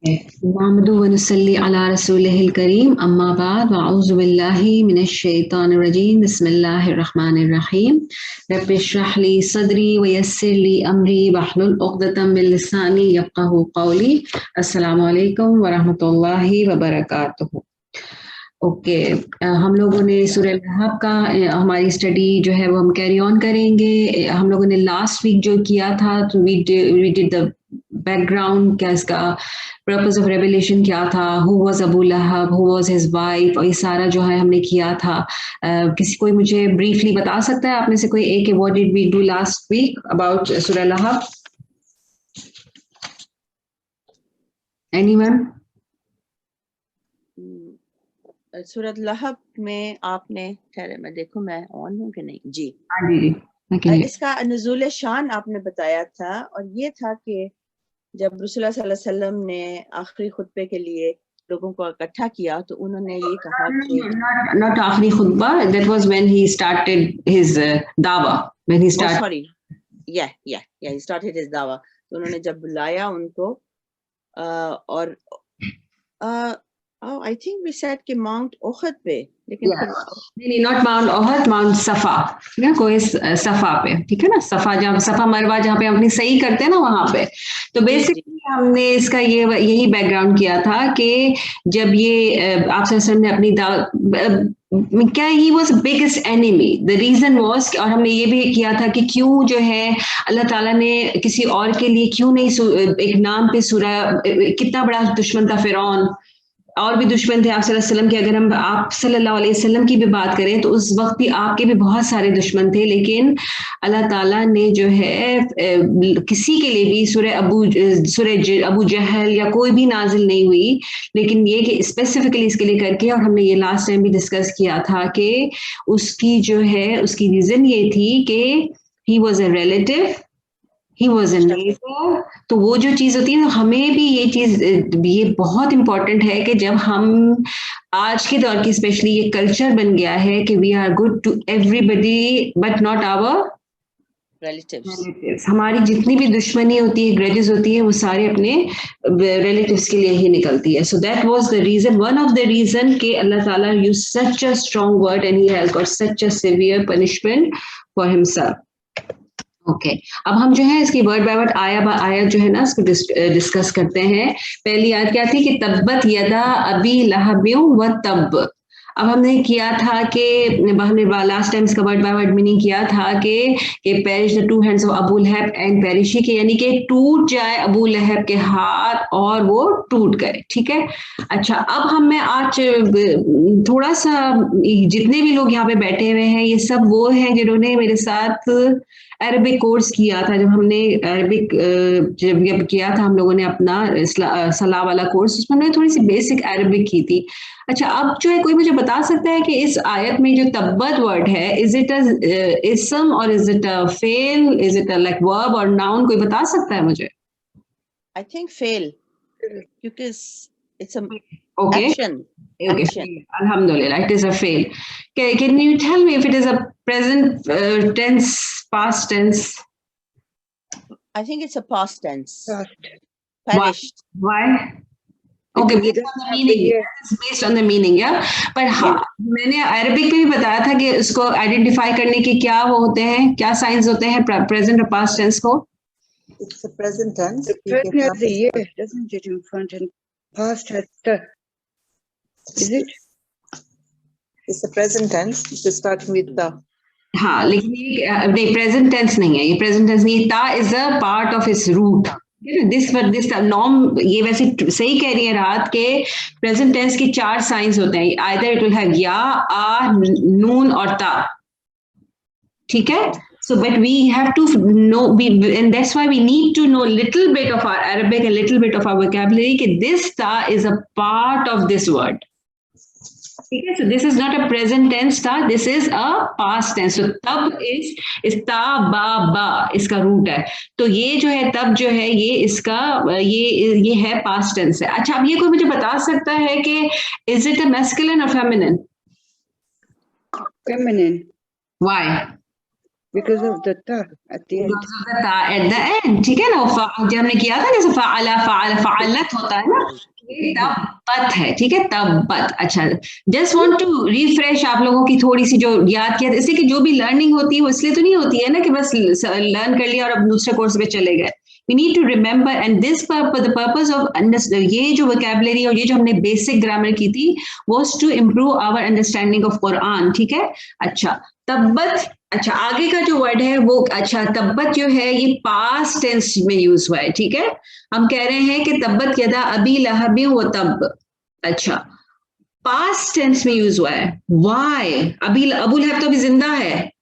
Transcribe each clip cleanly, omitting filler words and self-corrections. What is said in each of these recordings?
नहमदु व नुसल्ली अला रसूलिहिल करीम अम्मा बाद व अऊज़ु बिल्लाहि मिनश शैतानिर रजीम बिस्मिल्लाहिर रहमानिर रहीम रब्बि इश्रह ली सदरी व यस्सिर ली अमरी वहलुल उक़दतम मिन लिसानी यफ़क़हू क़ौली। अस्सलामु अलैकुम व रहमतुल्लाहि व बरकातुहू। ओके, हम लोगों ने सूरह लहब का हमारी स्टडी जो है वो हम कैरी ऑन करेंगे। हम लोगों ने लास्ट वीक जो किया था तो वी डिड द बैकग्राउंड, क्या इसका पर्पस ऑफ रेवलेशन क्या था, who was Abu Lahab, who was his wife, और ये सारा जो है हमने किया था। किसी कोई मुझे ब्रीफली बता सकता है आप में से कोई एक, what did we do last week about सूरह लहब? एनीवन? सूरत लहब में आपने, ठहरे मैं देखूं मैं ऑन हूं कि नहीं जी। हाँ जी, इसका नुज़ूल शान आपने बताया था, और ये था कि जब रसूलुल्लाह सल्लल्लाहु अलैहि वसल्लम ने आखिरी खुतबे के लिए लोगों को इकट्ठा किया तो उन्होंने ये कहा कि not आखिरी खुतबा, that was when he started his दावा, when he started he started his दावा। तो उन्होंने जब बुलाया उनको और I think we said कि माउंट ओहद पे, लेकिन नहीं, नॉट माउंट ओहद, माउंट सफा, कोई सफा पे, ठीक है ना, सफा जहाँ सफा मरवा जहाँ पे अपनी सही करते हैं ना वहां पे। तो बेसिकली हमने इसका यही बैकग्राउंड किया था कि जब ये आप सल्लल्लाहु ने अपनी क्या he was biggest enemy, the reason was, और हमने ये भी किया था कि क्यों जो है अल्लाह ताला ने किसी और के लिए क्यों नहीं एक नाम पे सूरह, कितना बड़ा दुश्मन था फिरौन, और भी दुश्मन थे आप सल्लल्लाहु अलैहि वसल्लम के। अगर हम आप सल्लल्लाहु अलैहि वसल्लम की भी बात करें तो उस वक्त भी आपके भी बहुत सारे दुश्मन थे, लेकिन अल्लाह ताला ने जो है किसी के लिए भी सूरह अबू जहल या कोई भी नाजिल नहीं हुई, लेकिन ये कि स्पेसिफिकली इसके लिए करके, और हमने ये लास्ट टाइम भी डिस्कस किया था कि उसकी जो है उसकी रीजन ये थी कि he was a relative, he was a neighbour. तो वो जो चीज होती है ना, हमें भी ये चीज, ये बहुत इंपॉर्टेंट है कि जब हम आज के दौर की स्पेशली ये कल्चर बन गया है कि we are good to everybody but not our relatives. हमारी जितनी भी दुश्मनी होती है, ग्रेजेस होती है, वो सारे अपने रिलेटिव्स के लिए ही निकलती है। So that was the reason, one of the reason कि अल्लाह ताला use such a strong word and he has got such a severe punishment for himself. Okay, अब हम जो है इसकी वर्ड बाय वर्ड आया जो है ना इसको डिस्कस करते हैं। पहली आयत क्या थी कि तब्बत यदा अबी लहबियों व तब। अब हमने किया था कि हमने लास्ट टाइम इसका वर्ड बाय वर्ड मीनिंग किया था कि perish the two hands of Abu Lahab and perish he के, यानी कि टूट जाए अबू लहब के हाथ और वो टूट गए, ठीक है। अच्छा, अब हम मैं आज थोड़ा सा, जितने भी लोग यहाँ पे बैठे हुए हैं ये सब वो हैं जिन्होंने मेरे साथ अरबिक कोर्स किया था। जब हमने अरबिक जब किया था हम लोगों ने अपना सलाह वाला कोर्स, उसमें हमने थोड़ी सी बेसिक अरबिक की थी। अच्छा, अब जो है कोई मुझे बता सकता है कि इस आयत में जो तब्बत वर्ड है, इज इट अ इसम और is it a fail, is it a like verb और नाउन? कोई बता सकता है मुझे? आई थिंक फेल, क्योंकि it's a okay action. Alhamdulillah, it is a fail. Can you tell me if it is a present tense, past tense? I think it's a past tense. Perished. Why? Okay, based on the meaning. It's based on the meaning, yeah. But मैंने Arabic में भी बताया था कि उसको identify करने के क्या वो होते हैं, क्या साइंस होते हैं प्रेजेंट और पास्ट टेंस को? It's a present tense. The present has the year, doesn't it, in front, and past has the. Is it? It's the present tense. It's starting with the. हाँ, लेकिन ये नहीं, present tense नहीं है, ये present tense नहीं है। ता is a part of its root. This norm, ये वैसे सही कह रही है रात के प्रेजेंट टेंस के 4 साइंस होते हैं, आइदर इट विल हैव या, आ, नून और ता, ठीक है। So, but we have to know, and that's why we need to know a little bit of our Arabic, a little bit of our vocabulary, that this ta is a part of this word. Okay, so this is not a present tense ta, this is a past tense. So tab is ta ba इसका root है। तो ये जो है तब जो है ये इसका ये है past tense है। अच्छा, अब ये कोई मुझे बता सकता है कि is it a masculine or feminine? Feminine. Why? because of the ta at the end. Because of the ta at the end, ठीक है ना, जो हमने किया था जैसे फ़अला फ़अल फ़अलत होता है ना, ये तब्बत है, ठीक है, तब्बत। अच्छा, जस्ट वांट टू रिफ्रेश आप लोगों की थोड़ी सी जो याद किया, इससे कि जो भी लर्निंग होती है वो इसलिए तो नहीं होती है ना कि बस लर्न कर लिया और अब दूसरे कोर्स पे चले गए। We need to remember, and this purpose, the purpose of ये जो vocabulary और ये जो हमने basic grammar की थी, was to improve our understanding of Quran, ठीक है। अच्छा, तब्बत, अच्छा आगे का जो वर्ड है वो, अच्छा तब्बत जो है ये पास्ट टेंस में यूज हुआ है, ठीक है। हम कह रहे हैं कि तब्बत यदा अबी लहबी व तब, अच्छा पास्ट टेंस में यूज हुआ है। व्हाई? अबू लहब तो अभी जिंदा है।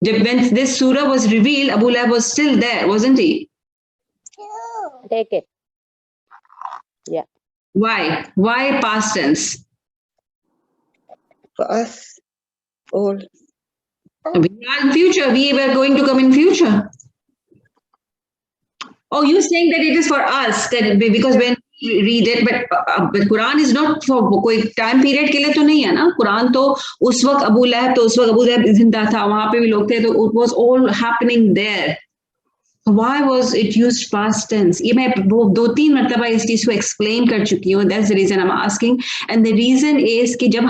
जब when this surah was revealed, Abu Lahab was still there, wasn't he? Take it. Yeah. Why past tense? For us all. We are in future. We were going to come in future. Oh, you're saying that it is for us, that because when we read it, but Quran is not for कोई time period के लिए तो नहीं है ना। कुरान तो उस वक्त अबू लहब जिंदा था, वहां पे भी लोग थे, तो it was all happening there. Why was it used past tense? ये मैं वो 2-3 मरतबा इस चीज को एक्सप्लेन कर चुकी हूँ। That's the reason I'm asking. And the reason is कि जब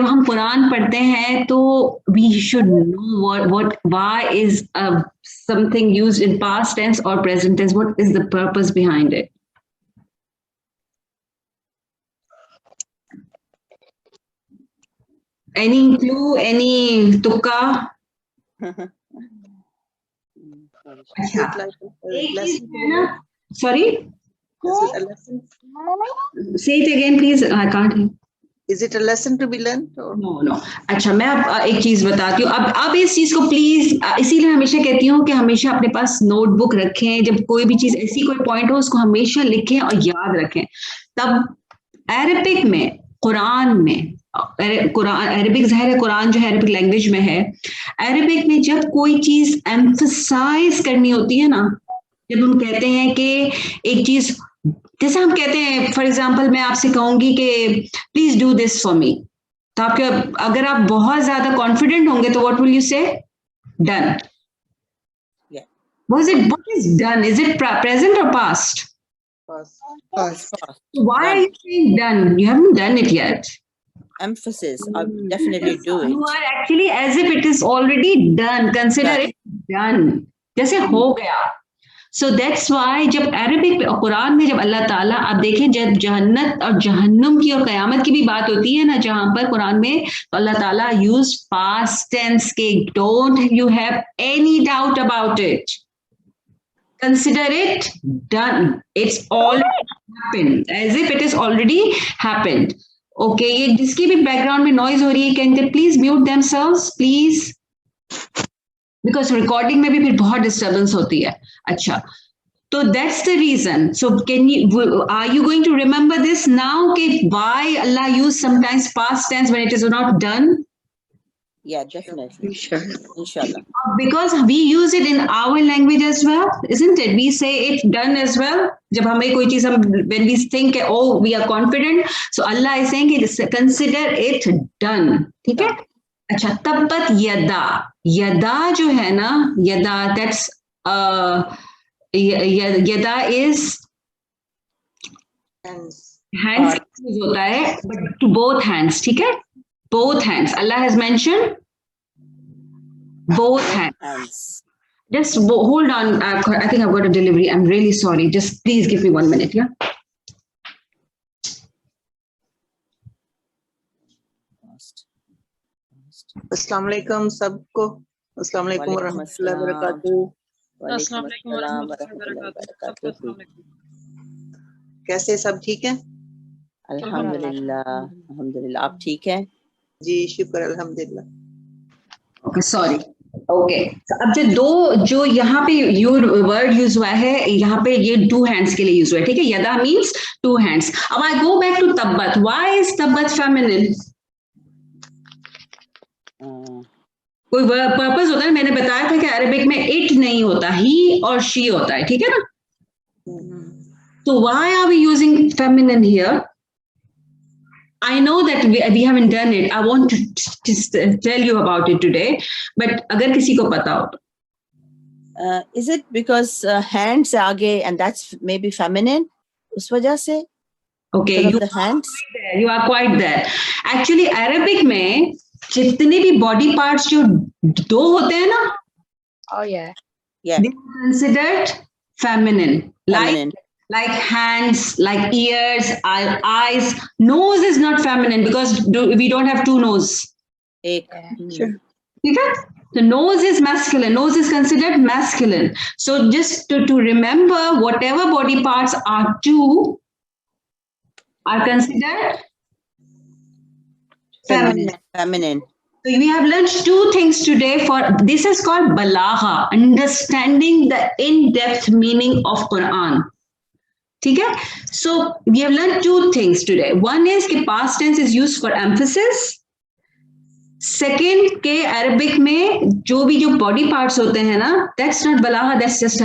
हम कुरान पढ़ते हैं तो we should know why is something used in past tense or present tense. What is the purpose behind it? Any clue? Any tukka? Is it like a lesson? Sorry? Is it a lesson? Say it again, please. I can't hear. Is it a lesson to be learned? Or? No. अच्छा, मैं अब एक चीज बताती हूँ। अब इस चीज को प्लीज, इसीलिए हमेशा कहती हूँ कि हमेशा अपने पास नोटबुक रखें। जब कोई भी चीज ऐसी कोई पॉइंट हो उसको हमेशा लिखें और याद रखें। तब अरबिक में, कुरान में, अरबिक ज़ाहिर है, कुरान जो है अरबिक लैंग्वेज में है। अरबिक में जब कोई चीज एम्फसाइज करनी होती है ना, जब हम कहते हैं कि एक चीज, जैसे हम कहते हैं फॉर एग्जांपल, मैं आपसे कहूंगी कि please do this for me, तो आपके अगर आप बहुत ज्यादा कॉन्फिडेंट होंगे तो व्हाट विल यू से? Done. What is done? Is it present or past? Past. Why are you saying done? You haven't done it yet. Emphasis. I'll definitely do it. You are actually as if it is already done. Consider it done. जैसे हो गया. So that's why जब Arabic और कुरान में जब अल्लाह ताला, आप देखें जब जन्नत और जहन्नुम की और कयामत की भी बात होती है ना जहां पर कुरान में, तो अल्लाह ताला यूज पास्ट टेंस के, don't you have any doubt about it. Consider it done. It's already happened, as if it is already happened. Okay, ये जिसकी भी बैकग्राउंड में नॉइज हो रही है, can they please mute themselves, please? Because recording में भी फिर बहुत डिस्टर्बेंस होती है। अच्छा, तो that's the reason. So are you going to remember this now? कि why Allah used sometimes past tense when it is not done? Yeah, definitely. Inshallah. Because we use it in our language as well, isn't it? We say it done as well. जब हमें कोई चीज when we think oh we are confident, so Allah is saying consider it done. ठीक है? अच्छा, तब्बत यदा, यदा जो है ना, यदा, that's यदा is hands होता है, but to both hands, ठीक है? Both hands. Allah has mentioned both hands. Just hold on. I think I've got a delivery. I'm really sorry. Just please give me 1 minute, yeah? अस्सलाम वालेकुम सबको। अस्सलाम वालेकुम व रहमतुल्लाहि व बरकातुहू। अस्सलाम वालेकुम व रहमतुल्लाहि व बरकातुहू। कैसे सब ठीक है? अल्हम्दुलिल्लाह, अल्हम्दुलिल्लाह। आप ठीक हैं? जी शुक्र अल्हम्दुलिल्लाह। Okay, sorry. Okay. So, अब जो यहाँ पे वर्ड यूज हुआ है, यहाँ पे ये 2 hands के लिए यूज हुआ है, ठीक है? यदा means 2 hands. अब I go back to तब्बत. Why is तब्बत feminine? कोई पर्पस होता है। मैंने बताया था कि अरबिक में इट नहीं होता, ही और शी होता है, ठीक है ना? So why are we using feminine here? I know that we haven't done it. I want to just tell you about it today. But अगर किसी को पता हो तो. Is it because hands आगे and that's maybe feminine? उस वजह से? Okay, Because you of the hands? you are quite there. Actually, Arabic में जितने भी body parts जो दो होते हैं ना, Oh yeah. Yeah, they are considered feminine. feminine. Like hands, like ears, eyes. Nose is not feminine because we don't have two noses. एक. Sure. Okay? The nose is masculine. Nose is considered masculine. So just to remember, whatever body parts are two are considered feminine. Feminine. So we have learned two things today. This is called balagha, understanding the in-depth meaning of Quran. Okay? So we have learned two things today. One is that past tense is used for emphasis. Second, के Arabic में जो भी जो body parts होते हैं ना, that's not balagha, that's just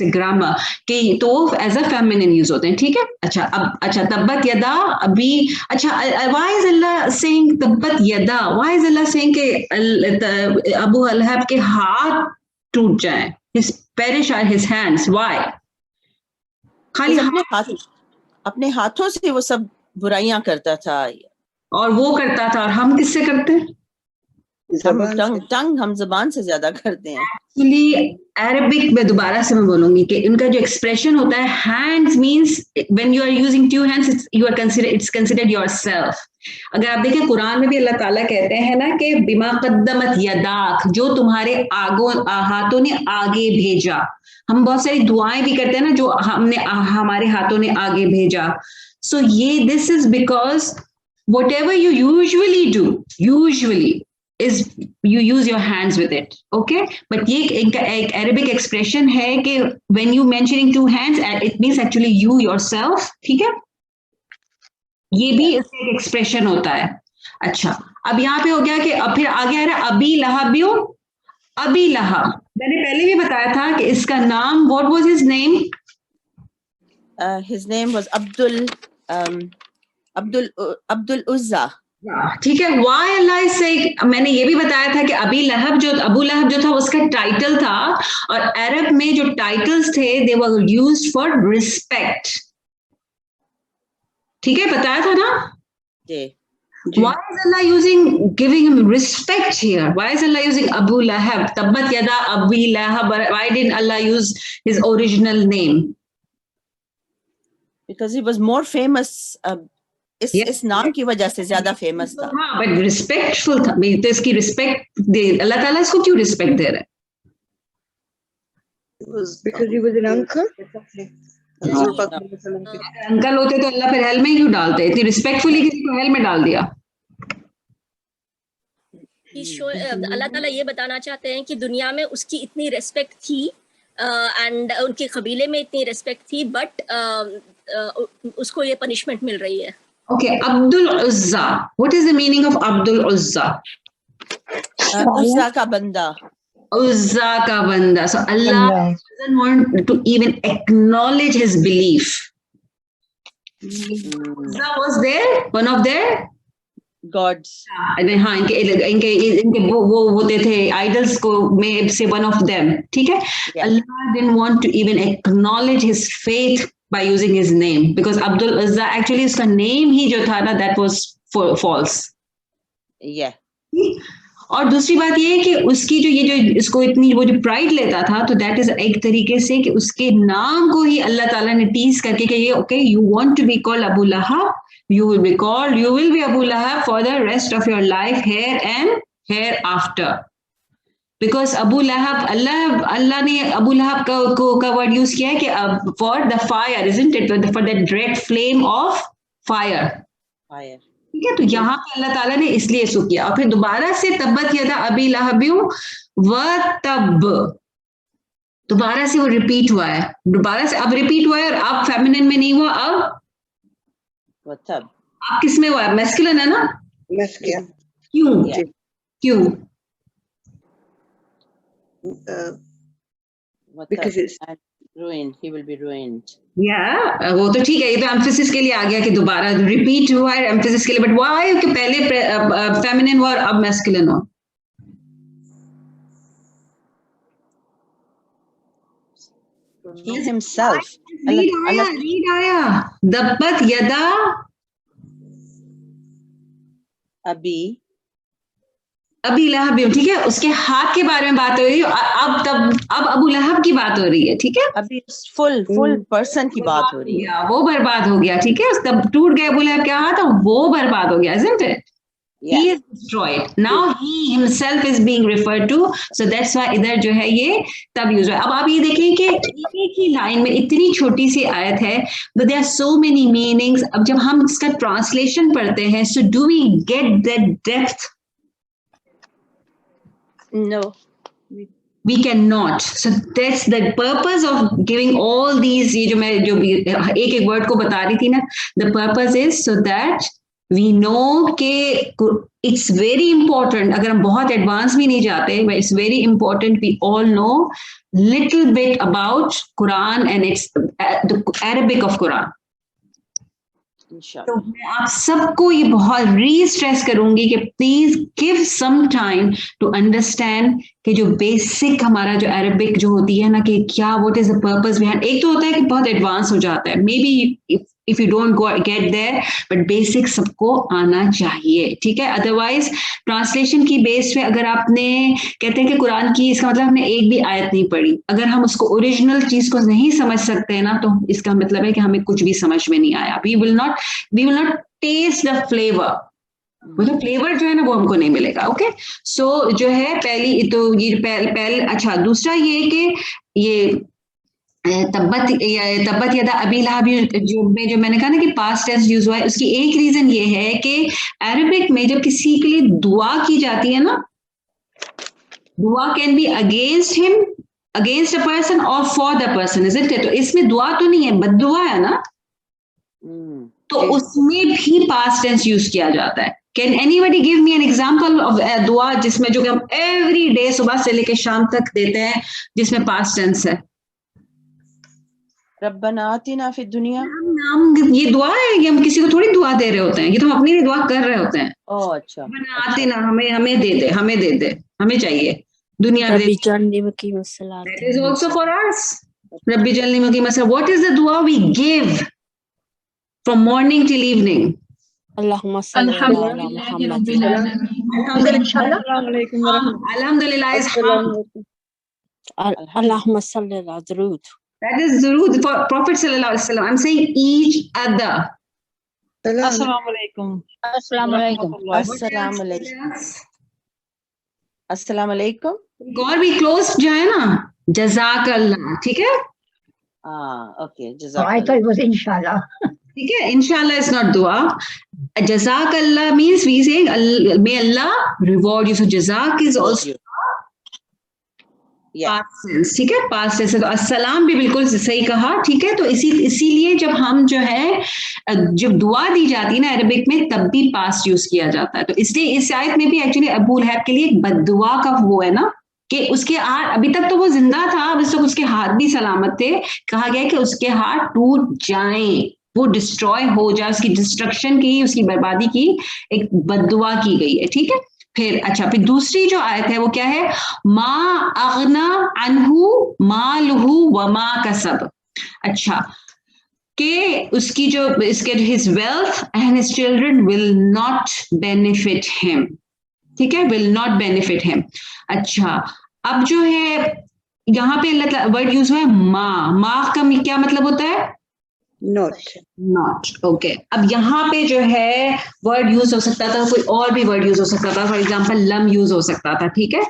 a grammar. कि तो as a feminine use होते हैं, ठीक है? अच्छा तब्बत यदा अभी अच्छा why is Allah saying तब्बत यदा? Why is Allah saying कि अबू लहब के हाथ टूट जाएं? Perish are his hands. Why? खाली अपने हाथों से वो सब बुराइयां करता था और वो करता था और हम किससे करते हैं? हम जबान से ज्यादा करते हैं. Actually, Arabic में दोबारा से मैं बोलूंगी कि इनका जो expression होता है, hands means when you are using two hands, it's considered yourself. अगर आप देखें कुरान में भी अल्लाह ताला कहते हैं ना कि बिमा कद्दमत यदाक, जो तुम्हारे हाथों ने आगे भेजा. हम बहुत सारी दुआएं भी करते हैं ना जो हमारे हाथों ने आगे भेजा. So ये this is because whatever you usually is you use your hands with it, okay? But ये एक Arabic expression है कि when you mentioning two hands, it means actually you yourself, ठीक है? ये भी इसका एक expression होता है. अच्छा, अब यहाँ पे हो गया कि अब फिर आगे आ रहा है अबी लहबियो. अबी लहब मैंने पहले भी बताया था कि इसका नाम, what was his name? His name was Abdul Uzza. ठीक है. Why Allah is saying, मैंने ये भी बताया था कि अबू लहब जो था उसका टाइटल था और अरब में जो टाइटल्स थे they were used for respect. ठीक है, बताया था ना? जी. Why is Allah giving him respect here? Why is Allah using Abu Lahab? Tabbat yada Abi Lahab. Why didn't Allah use his original name? Because he was more famous. इस नाम की वजह से ज्यादा फेमस था. हाँ, but respectful था. तो इसकी respect अल्लाह ताला इसको क्यों respect दे रहा है? Because he was an uncle. Uncle होते तो अल्लाह फिर हेल में क्यों डालते? इतनी रिस्पेक्टफुली किसी को हेल में डाल दिया. अल्लाह ताला ये बताना चाहते हैं कि दुनिया में उसकी इतनी रेस्पेक्ट थी एंड उनके कबीले में इतनी रेस्पेक्ट थी, बट उसको ये पनिशमेंट मिल रही है. Okay, Abdul Uzza. What is the meaning of Abdul Uzza? उज़्ज़ा का बंदा. Uzza ka banda. So Allah doesn't want to even acknowledge his belief. Uzza was there, one of their gods. हाँ, इनके वो होते थे idols को में से one of them. ठीक है? Allah didn't want to even acknowledge his faith by using his name because Abdul Uzza actually उसका name ही जो था ना that was false. Yeah. और दूसरी बात ये है कि उसकी जो इसको इतनी वो जो प्राइड लेता था तो दैट इज एक तरीके से कि उसके नाम को ही अल्लाह ताला ने टीज करके कि ये okay you want to be called Abu Lahab, you will be Abu Lahab for the rest of your life here and hereafter. Because Abu Lahab, Allah ने Abu Lahab का word use किया है कि for the fire, isn't it? For the dread flame of fire. ठीक है, तो यहाँ पे अल्लाह ताला ने इसलिए इसको किया. और फिर दोबारा से तब्बत यदा अबी लहबियो व तब, दोबारा से वो रिपीट हुआ है. दोबारा से अब रिपीट हुआ है और अब फेमिनिन में नहीं हुआ, अब तब आप किस में हुआ है? मैस्कुलिन है ना? मैस्कुलिन. क्यों? Because it's ruined, he will be ruined. वो तो ठीक है, ये तो एम्फेसिस के लिए आ गया कि दोबारा रिपीट हुआ है एम्फेसिस के लिए, बट व्हाई कि पहले फेमिनिन हुआ और अब मैस्कुलिन हुआ? He himself. रीड आया दब्बत यदा अबी लहब, ठीक है, उसके हाथ के बारे में बात हो रही है। अब अबू लहब की बात हो रही है, ठीक है, अभी फुल पर्सन की बात हो रही है। वो बर्बाद हो गया, ठीक है, तब टूट गया अबू लहब क्या हाथ, वो बर्बाद हो गया, isn't it? He is destroyed. Now he himself is being referred to, so that's why इधर जो है ये तब यूज हुआ। अब आप ये देखें कि एक ही लाइन में इतनी छोटी सी आयत है, but there are so many meanings. अब जब हम इसका ट्रांसलेशन पढ़ते हैं, so do we get that depth? No. We cannot. So that's the purpose of giving all these, ये जो मैं जो एक वर्ड को बता रही थी ना, the purpose is so that we know कि it's very important, अगर हम बहुत एडवांस भी नहीं जाते, but it's very important we all know little bit about Quran and its the Arabic of Quran. तो मैं आप सबको ये बहुत री-स्ट्रेस करूंगी कि please give some time to understand कि जो बेसिक हमारा जो अरबिक जो होती है ना, कि क्या what is the purpose behind. एक तो होता है कि बहुत एडवांस हो जाता है, maybe if you don't get there, but basic सबको आना चाहिए, ठीक है। अदरवाइज ट्रांसलेशन की बेस पे अगर आपने कहते हैं कि कुरान की, इसका मतलब हमने एक भी आयत नहीं पढ़ी, अगर हम उसको ओरिजिनल चीज को नहीं समझ सकते हैं ना, तो इसका मतलब है कि हमें कुछ भी समझ में नहीं आया। We will not taste the flavour, मतलब फ्लेवर जो है ना वो हमको नहीं मिलेगा। ओके, सो जो है पहली तो ये पहले अच्छा, दूसरा ये कि ये तब्बत यदा अबी लहब जो मैंने कहा ना कि पास्ट टेंस यूज हुआ है, उसकी एक रीजन ये है कि अरबिक में जब किसी के लिए दुआ की जाती है ना, दुआ can be against him, against a person और for the person, isn't it? तो इसमें दुआ तो नहीं है, बद्दुआ है ना, तो उसमें भी पास्ट टेंस यूज किया जाता है। Can anybody give me an example of a दुआ जिसमें जो कि हम एवरी डे सुबह से लेकर शाम तक देते हैं, जिसमें पास्ट टेंस है? रब्बना आतिना फिद दुनिया, नाम ये दुआ है, ये हम किसी को थोड़ी दुआ दे रहे होते हैं, ये तो हम अपने लिए दुआ कर रहे होते हैं। ओह अच्छा, आतिना हमें दे दे, हमें चाहिए दुनिया दे। That is also for us. Rabbi jalni maki masala. What is the dua we give from morning till evening? Allahumma salli ala Muhammad. Alhamdulillah is how? Allahumma salli ala Durood. That is Durood for Prophet sallallahu alaihi wasallam. I'm saying each other. Assalamu alaikum. अस्सलाम वालेकुम, अस्सलाम वालेकुम। और भी close जो है ना, जज़ाक अल्लाह, ठीक है, okay, I thought it was inshallah. ठीक है। इंशाल्लाह इज नॉट दुआ। जज़ाक Allah means we saying may Allah reward you, so जज़ाक इज आल्सो पास्ट टेंस, ठीक है, पास्ट टेंस। तो अस्सलाम भी बिल्कुल सही कहा, ठीक है। तो इसीलिए जब हम जो है जब दुआ दी जाती है ना अरबिक में, तब भी पास्ट यूज किया जाता है। तो इसलिए इस आयत में भी एक्चुअली अबू लहब के लिए एक बद्दुआ का वो है ना, कि उसके हाथ, अभी तक तो वो जिंदा था, अब इस तक उसके हाथ भी सलामत थे, कहा गया कि उसके हाथ टूट जाएं, वो डिस्ट्रॉय हो जाए, उसकी डिस्ट्रक्शन की, उसकी बर्बादी की एक बद्दुआ की गई है, ठीक है। फिर अच्छा, फिर दूसरी जो आयत है वो क्या है, मा अगना अनहु मालहु व मा कसब। अच्छा, कि उसकी जो इसके his wealth and his children will not benefit him, ठीक है, विल नॉट बेनिफिट हिम। अच्छा, अब जो है यहाँ पे वर्ड यूज हुआ है माँ का क्या मतलब होता है? Not, okay. अब यहाँ पे जो है वर्ड यूज हो सकता था, कोई और भी वर्ड यूज हो सकता था, फॉर एग्जांपल लम यूज हो सकता था, ठीक है,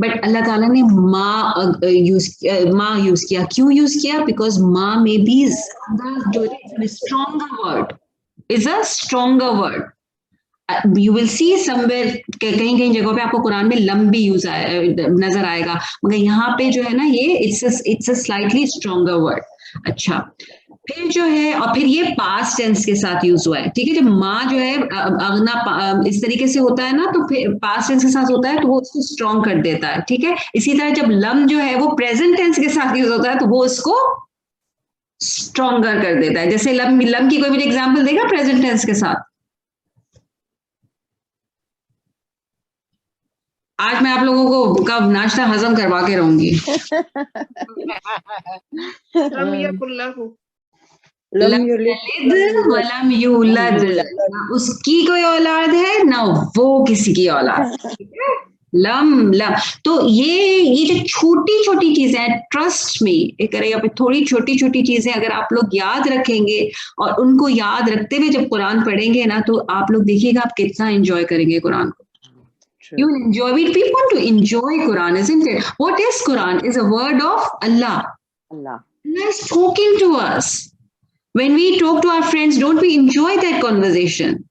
बट अल्लाह ताला ने माँ यूज किया। क्यों यूज किया? बिकॉज माँ में भी जो stronger word is a stronger word. You will see somewhere, कहीं जगहों पे आपको कुरान में लम भी यूज नजर आएगा, मगर यहाँ पे जो है ना ये it's a slightly stronger word. अच्छा, फिर जो है, और फिर ये पास्ट टेंस के साथ यूज हुआ है, ठीक है। जब माँ जो है अगना इस तरीके से होता है ना, तो फिर पास्ट टेंस के साथ होता है तो वो उसको स्ट्रॉन्ग कर देता है, ठीक है। इसी तरह जब लम जो है वो प्रेजेंट टेंस के साथ यूज होता है तो वो उसको स्ट्रॉन्गर कर देता है। जैसे लम लम की कोई मुझे एग्जांपल देगा प्रेजेंट टेंस के साथ? आज मैं आप लोगों को का नाश्ता हजम करवा के रहूंगी। लम यकुल्लहु लम लम युलिद यलिद वलम यूलद, ना उसकी कोई औलाद है ना वो किसी की औलाद। ठीक है? लम लम, तो ये जो छोटी छोटी चीजें हैं, ट्रस्ट में एक यहाँ पे थोड़ी छोटी छोटी चीजें अगर आप लोग याद रखेंगे और उनको याद रखते हुए जब कुरान पढ़ेंगे ना, तो आप लोग देखिएगा आप कितना एंजॉय करेंगे कुरान को। You will enjoy it. We want to enjoy Quran, isn't it? What is Quran? Is a word of Allah. Allah. Allah is talking to us. When we talk to our friends, don't we enjoy that conversation?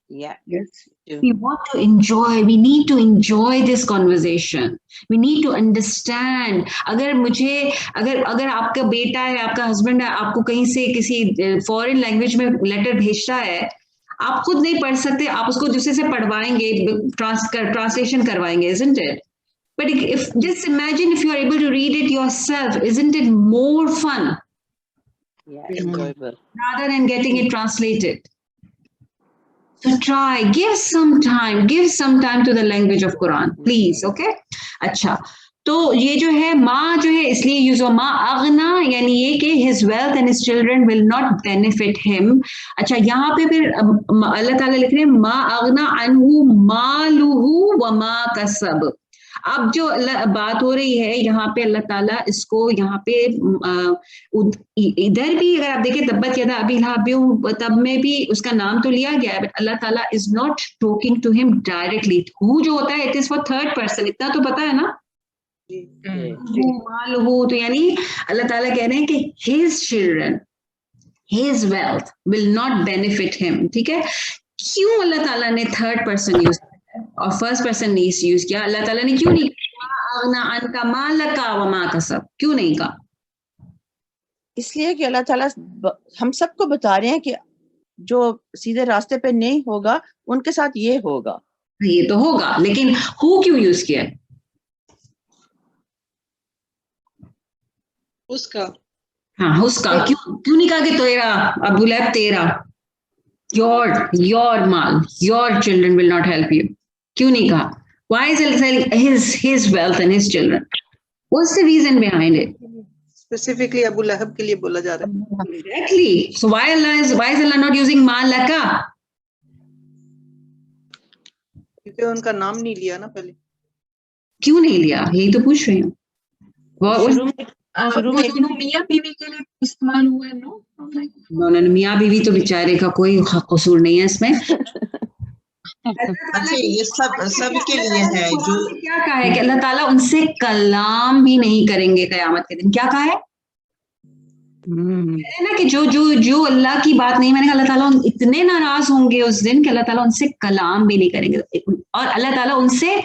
Yeah. Yes. We want to enjoy. We need to enjoy this conversation. We need to understand. अगर आपका बेटा है, आपका husband है, आपको कहीं से किसी फॉरेन लैंग्वेज में लेटर भेजता है, आप खुद नहीं पढ़ सकते, आप उसको दूसरे से पढ़वाएंगे, ट्रांसलेशन करवाएंगे, isn't it? But if just imagine if you are able to read it yourself, isn't it more fun Yeah. Enjoyable. rather than getting it translated? So try, give some time to the language of Quran, please, okay? अच्छा, तो ये जो है माँ जो है इसलिए use हो माँ अगना, यानी ये कि his wealth and his children will not benefit him. अच्छा, यहाँ पे फिर अल्लाह ताला लिख रहे हैं माँ अगना अनहु मालुहु व मा कसब। अब जो बात हो रही है यहाँ पे अल्लाह ताला इसको यहाँ पे इधर भी अगर आप देखें तब्बत यदा अबी लहब, तब में भी उसका नाम तो लिया गया है, बट अल्लाह ताला is not talking to him directly. Who जो होता है it is for third person, इतना तो पता है ना। मालहू, तो यानी अल्लाह ताला कह रहे हैं कि his children, his wealth will not benefit him। ठीक है, क्यों अल्लाह ताला ने थर्ड पर्सन यूज और फर्स्ट पर्सन नहीं यूज किया? अल्लाह ताला ने क्यों नहीं कहा, क्यों नहीं कहा? इसलिए कि अल्लाह ताला हम सबको बता रहे हैं कि जो सीधे रास्ते पे नहीं होगा उनके साथ ये होगा। ये तो होगा, लेकिन हु क्यों यूज किया है? उसका। हाँ, उसका क्यों नहीं कहा कि तेरा अबू लहब तेरा, your mall, your children will not help you? क्यों नहीं कहा? Why is it saying his wealth and his children? What's the reason behind it? Specifically Abu लहब के लिए बोला जा रहा है। Exactly. So why is Allah not using malaka? क्योंकि उनका नाम नहीं लिया ना पहले। क्यों नहीं लिया, यही तो पूछ रही हूँ। शुरू में मियाँ बीवी के लिए इस्तेमाल हुआ है। नो, मियाँ बीवी तो बेचारे का कोई कसूर नहीं है इसमें। अच्छा, ये सब के लिए है। जो क्या कहा है कि अल्लाह ताला उनसे कलाम भी नहीं करेंगे कयामत के दिन। क्या कहा है ना कि जो अल्लाह की बात नहीं मानेगा, अल्लाह ताला इतने नाराज होंगे उस दिन कि अल्लाह ताला उनसे कलाम भी नहीं करेंगे, और अल्लाह ताला उनसे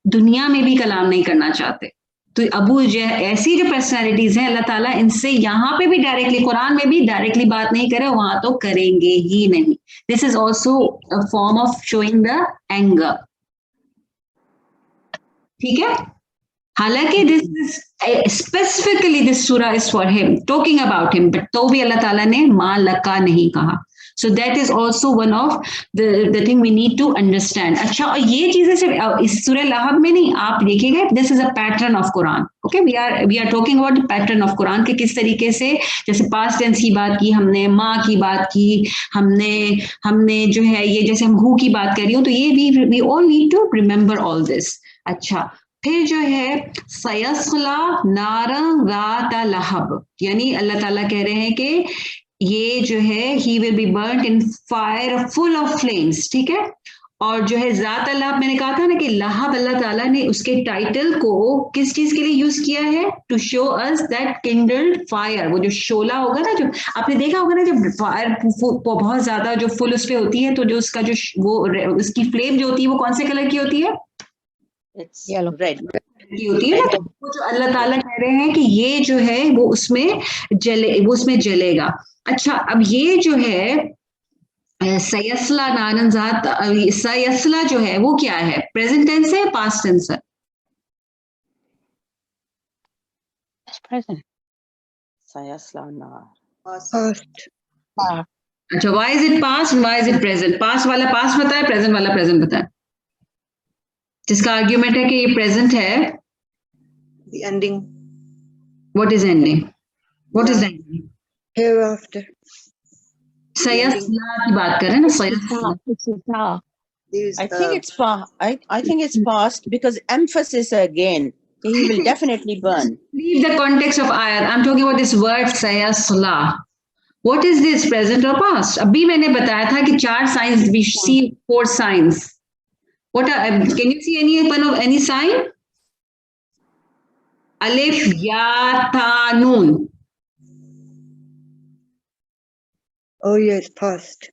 दुनिया में भी कलाम नहीं करना चाहते। तो ऐसी जो पर्सनैलिटीज हैं, अल्लाह ताला इनसे यहाँ पे भी डायरेक्टली, कुरान में भी डायरेक्टली बात नहीं करे, वहां तो करेंगे ही नहीं। This is also a form of showing the anger. ठीक है, हालांकि दिस इज स्पेसिफिकली दिस सूरा is for him, talking about him, but तो भी अल्लाह ताला ने मा लका नहीं कहा। So that is also one of the thing we need to understand. अच्छा, और ये चीजें सिर्फ इस सूरह लहब में नहीं, आप देखिएगा this is a pattern of Quran. Okay, we are talking about the pattern of Quran कि किस तरीके से, जैसे past tense की बात की हमने, माँ की बात की हमने जो है ये, जैसे हम हु की बात कर रही हूँ, तो ये we all need to remember all this. अच्छा, फिर जो है सयस्ला नारा ज़ाता लहब, यानी अल्लाह ताला कह रहे हैं कि ये जो है he will be burnt in fire full of flames। ठीक है, और जो है ज़ात लहब, मैंने कहा था ना कि लहब अल्लाह ताला ने उसके टाइटल को किस चीज के लिए यूज किया है? To show us that kindled fire. वो जो शोला होगा ना, जो आपने देखा होगा ना, जब फायर बहुत ज्यादा जो फुल उस पे होती है, तो जो उसका जो वो उसकी फ्लेम जो होती है वो कौन से कलर की होती है? It's red की होती है ना। तो वो जो अल्लाह ताला कह रहे हैं कि ये जो है वो उसमें जलेगा। अच्छा, अब ये जो है सयस्ला नारन ज़ात, सयस्ला जो है वो क्या है? प्रेजेंट टेंस है, पास्ट टेंस है? sayasla nar। Past. अच्छा, why is it past and why is it present? Past वाला past बताए, present वाला present बताए. जिसका आर्ग्यूमेंट है कि ये प्रेजेंट है. The ending. What is ending? What is ending? Hereafter. सयस्ला की बात कर रहे हैं ना, सयस्ला. I think it's I think it's past because emphasis again. He will definitely burn. Leave the context of ayat. I'm talking about this word sayasla. What is this, present or past? अभी मैंने बताया था कि 4 signs, we see 4 signs. What are, can you see any sign? Alif, ya, ta, noon. Oh yes, past.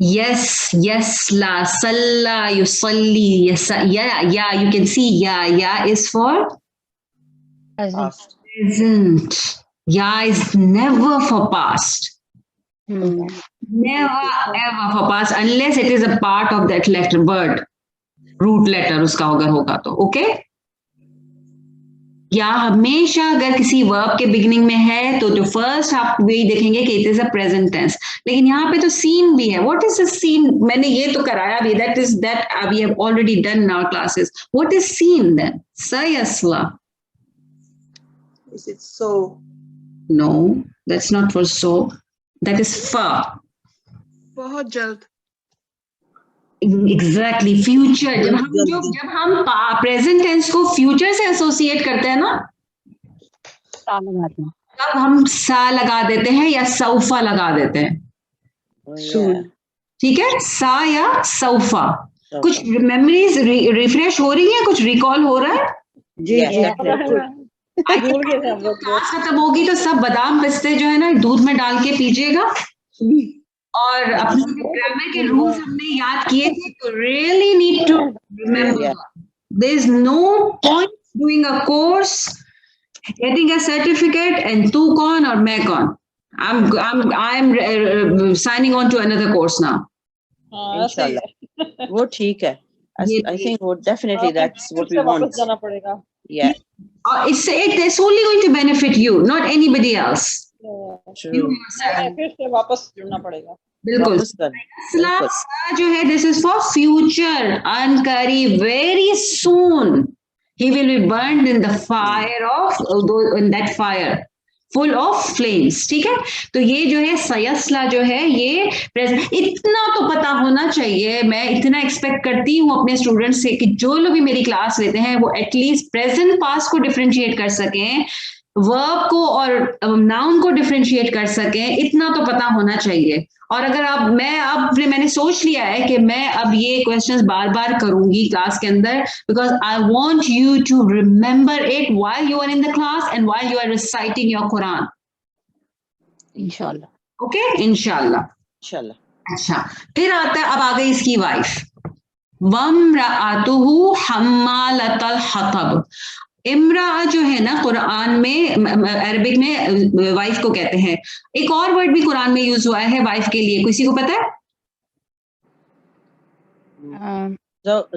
Yes, la, salla, yusalli, yes, ya, you can see ya is for Past. present. Ya is never for past. Never ever for past unless it is a part of that letter word, root letter उसका अगर होगा तो. Okay, या हमेशा अगर किसी verb के beginning में है तो फर्स्ट आप वही देखेंगे कि it is a present tense. लेकिन यहाँ पे तो सीन भी है. What is the scene? मैंने ये तो कराया भी, that we have already done in our classes. What is scene then? sayasla. Is it so? No, that's not for so. That is fa. बहुत जल्द. Exactly, future. जब हम प्रेजेंट टेंस को फ्यूचर से एसोसिएट करते हैं ना, तब हम सा लगा देते हैं या सौफा लगा देते हैं. Soon. ठीक है, सा या सौफा. कुछ मेमोरीज रिफ्रेश हो रही है, कुछ रिकॉल हो रहा है. क्लास खत्म होगी तो सब बादाम पिस्ते जो है ना दूध में डाल के पीजिएगा और अपने ग्रामर के रूल्स हमने याद किए थे. तो really need to remember. There is no point doing a course, getting a certificate and तू कौन और मैं कौन. I'm signing on to another course now. Inshallah. वो ठीक है. I think वो definitely that's what we want. जाना पड़ेगा. Yeah. It's only going to benefit you, not anybody else. True. You yourself. फिर से वापस जुड़ना पड़ेगा. बिल्कुल. वापस कर. सा जो है, this is for future, अनकरीब, very soon he will be burned in the fire of in that fire full of flames. ठीक है, तो ये जो है sayasla जो है ये प्रेजेंट. इतना तो पता होना चाहिए. मैं इतना एक्सपेक्ट करती हूँ अपने स्टूडेंट्स से कि जो लोग भी मेरी क्लास लेते हैं वो एटलीस्ट प्रेजेंट पास्ट को डिफरेंशिएट कर सकें, वर्ब को और नाउन को डिफरेंशिएट कर सकें. इतना तो पता होना चाहिए. और अगर मैंने सोच लिया है कि मैं अब ये क्वेश्चंस बार बार करूंगी क्लास के अंदर, because I want you to remember it while you are in the class and while you are reciting your Quran. इंशाल्लाह. ओके, इंशाल्लाह. अच्छा, फिर आता है, अब आ गई इसकी वाइफ. वम्राअतुहु हम्मालतल हतब. इम्रा जो है ना कुरान में, अरबिक में वाइफ को कहते हैं. एक और वर्ड भी कुरान में यूज हुआ है वाइफ के लिए, किसी को पता है?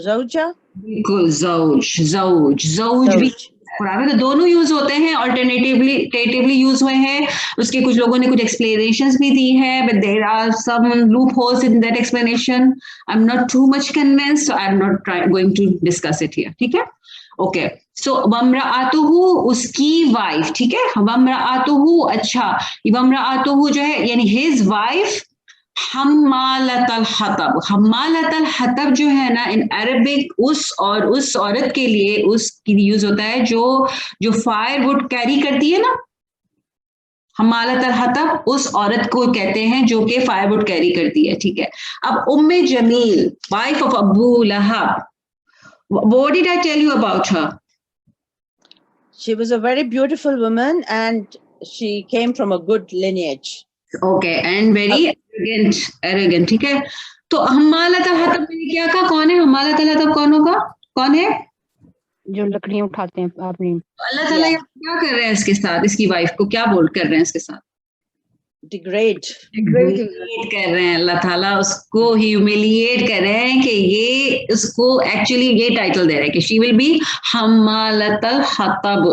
ज़ौजा. बिल्कुल, ज़ौज भी कुरान में तो दोनों यूज होते हैं, ऑल्टरनेटिवली यूज हुए हैं. उसके कुछ लोगों ने कुछ एक्सप्लेनेशंस भी दी है, but there are some loopholes in that explanation. I am not too much convinced, so I am not going to discuss it here. ठीक है, ओके. सो वम्राअतुहु उसकी वाइफ. ठीक है, वम्राअतुहु. अच्छा, वम्राअतुहु जो है यानी हिज वाइफ. हम्मालतल हतब. हम्मालतल हतब जो है ना इन अरबिक उस औरत के लिए उसकी यूज होता है जो फायरवुड कैरी करती है ना. हम्मालतल हतब उस औरत को कहते हैं जो कि फायरवुड कैरी करती है. ठीक है, अब Umme Jamil, wife of Abu Lahab. What did I tell you about her? She was a very beautiful woman and she came from a good lineage. Okay, and very arrogant. ठीक है, तो हम्मालतल हतब में क्या कहा? कौन है हम्मालतल हतब? कौन होगा? कौन है? जो लकड़ियां उठाते हैं अपनी. अल्लाह ताला क्या कर रहे हैं इसके साथ? इसकी वाइफ को क्या कर रहे हैं इसके साथ? डिग्रेड कर रहे हैं, अल्लाह ताला उसको ह्यूमिलिएट कर रहे हैं कि ये उसको एक्चुअली ये टाइटल दे रहे हैं कि शी विल बी हम्मालतल हतब।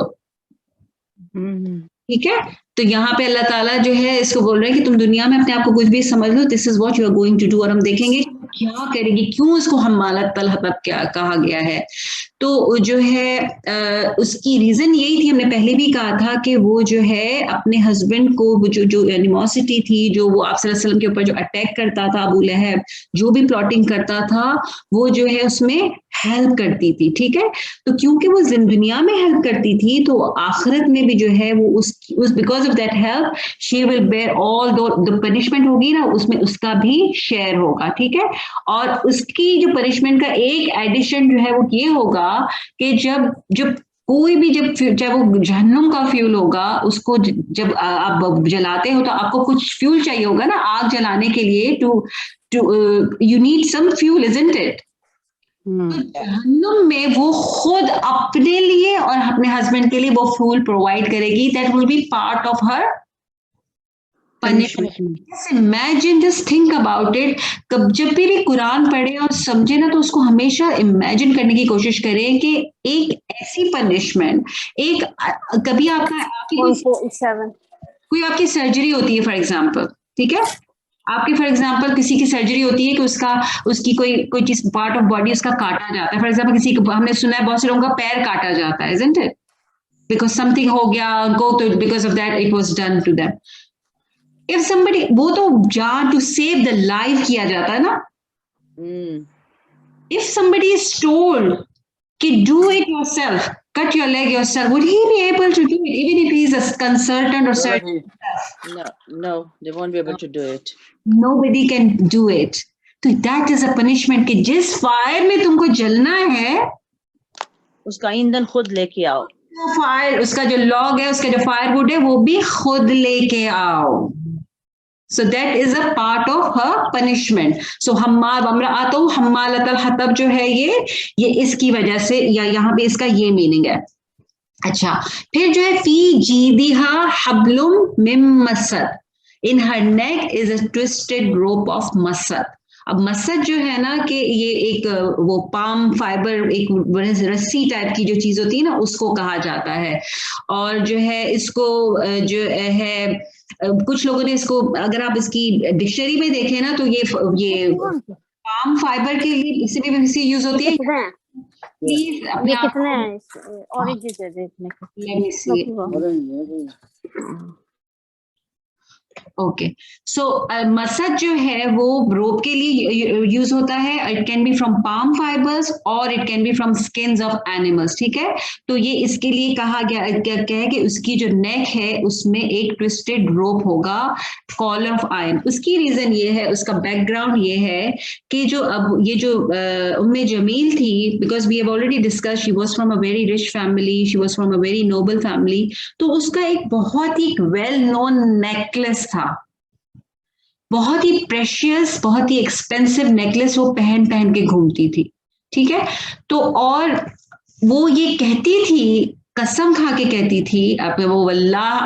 ठीक है, तो यहाँ पे अल्लाह ताला जो है इसको बोल रहे हैं कि तुम दुनिया में अपने आप को कुछ भी समझ लो, this is what you are going to do. और हम देखेंगे क्या करेगी, क्यों उसको हम्मालतल हतब क्या कहा गया है। तो जो है उसकी रीजन यही थी, हमने पहले भी कहा था कि वो जो है अपने हस्बैंड को जो एनिमोसिटी थी, जो वो आप सल्लल्लाहु अलैहि वसल्लम के ऊपर जो अटैक करता था, अबू लहब जो भी प्लॉटिंग करता था, वो जो है उसमें हेल्प करती थी। ठीक है, तो क्योंकि वो दुनिया में हेल्प करती थी तो आखिरत में भी जो है वो उस because of that help she will bear all the punishment होगी ना, उसमें उसका भी शेयर होगा। ठीक है, और उसकी जो पनिशमेंट का एक एडिशन जो है वो ये होगा कि जब कोई भी जब वो जहन्नुम का फ्यूल होगा, उसको जब आप जलाते हो तो आपको कुछ फ्यूल चाहिए होगा ना आग जलाने के लिए, to you need some fuel, isn't it. तो जहन्नुम में वो खुद अपने लिए और अपने हस्बैंड के लिए वो फ्यूल प्रोवाइड करेगी, that will be part of her punishment. Imagine this, think about it. जब भी कुरान पढ़े और समझे ना तो उसको हमेशा इमेजिन करने की कोशिश करें कि एक ऐसी पनिशमेंट, एक कभी कोई आपकी सर्जरी होती है फॉर एग्जाम्पल, ठीक है, आपकी फॉर एग्जाम्पल किसी की सर्जरी होती है कि उसकी कोई चीज पार्ट ऑफ बॉडी उसका काटा जाता है। फॉर एग्जाम्पल किसी को हमने सुना है बहुत से लोगों का पैर काटा जाता है, इजंट इट, बिकॉज समथिंग हो गया उनको, तो because of that it was done to them. If somebody, वो तो जान टू सेव द लाइफ किया जाता है ना। इफ समबडी इज टोल्ड कि do it yourself, cut your leg yourself, would he be able to do it even if he is a consultant or surgeon? No, they won't be able to do it. Nobody can do it. So that is a punishment कि जिस fire में तुमको जलना है उसका ईंधन खुद लेके आओ, फायर, उसका जो लॉग है, उसका जो फायरवुड है वो भी खुद लेके आओ। So that is a part of her punishment. So हम्मालतल हतब जो है ये इसकी वजह से, या यहाँ पे इसका ये मीनिंग है। अच्छा, फिर जो है फी जीदिहा हब्लुम मिन मसद, in her neck is a twisted rope of मसद। अब मसद जो है ना कि ये एक वो पाम फाइबर, एक रस्सी टाइप की जो चीज होती है ना, उसको कहा जाता है। और जो है इसको जो है कुछ लोगों ने इसको, अगर आप इसकी डिक्शनरी में देखें ना तो ये पाम फाइबर के लिए इससे भी यूज होती है। प्लीज अपने ओके, सो मसद जो है वो रोप के लिए यूज होता है। It can be from palm fibres और it can be from skins of animals. ठीक है, तो ये इसके लिए कहा गया क्या है कि उसकी जो नेक है उसमें एक ट्विस्टेड रोप होगा, कॉलर ऑफ आयरन। उसकी रीजन ये है, उसका बैकग्राउंड ये है कि जो अब ये जो उम्मे जमील थी, because we have already discuss, she was from a very rich family, she was from a very noble family. तो उसका एक बहुत ही वेल नोन नेकलेस था, बहुत ही प्रेशियस, बहुत ही एक्सपेंसिव नेकलेस वो पहन के घूमती थी। ठीक है, तो और वो ये कहती थी, कसम खा के कहती थी वो अल्लाह,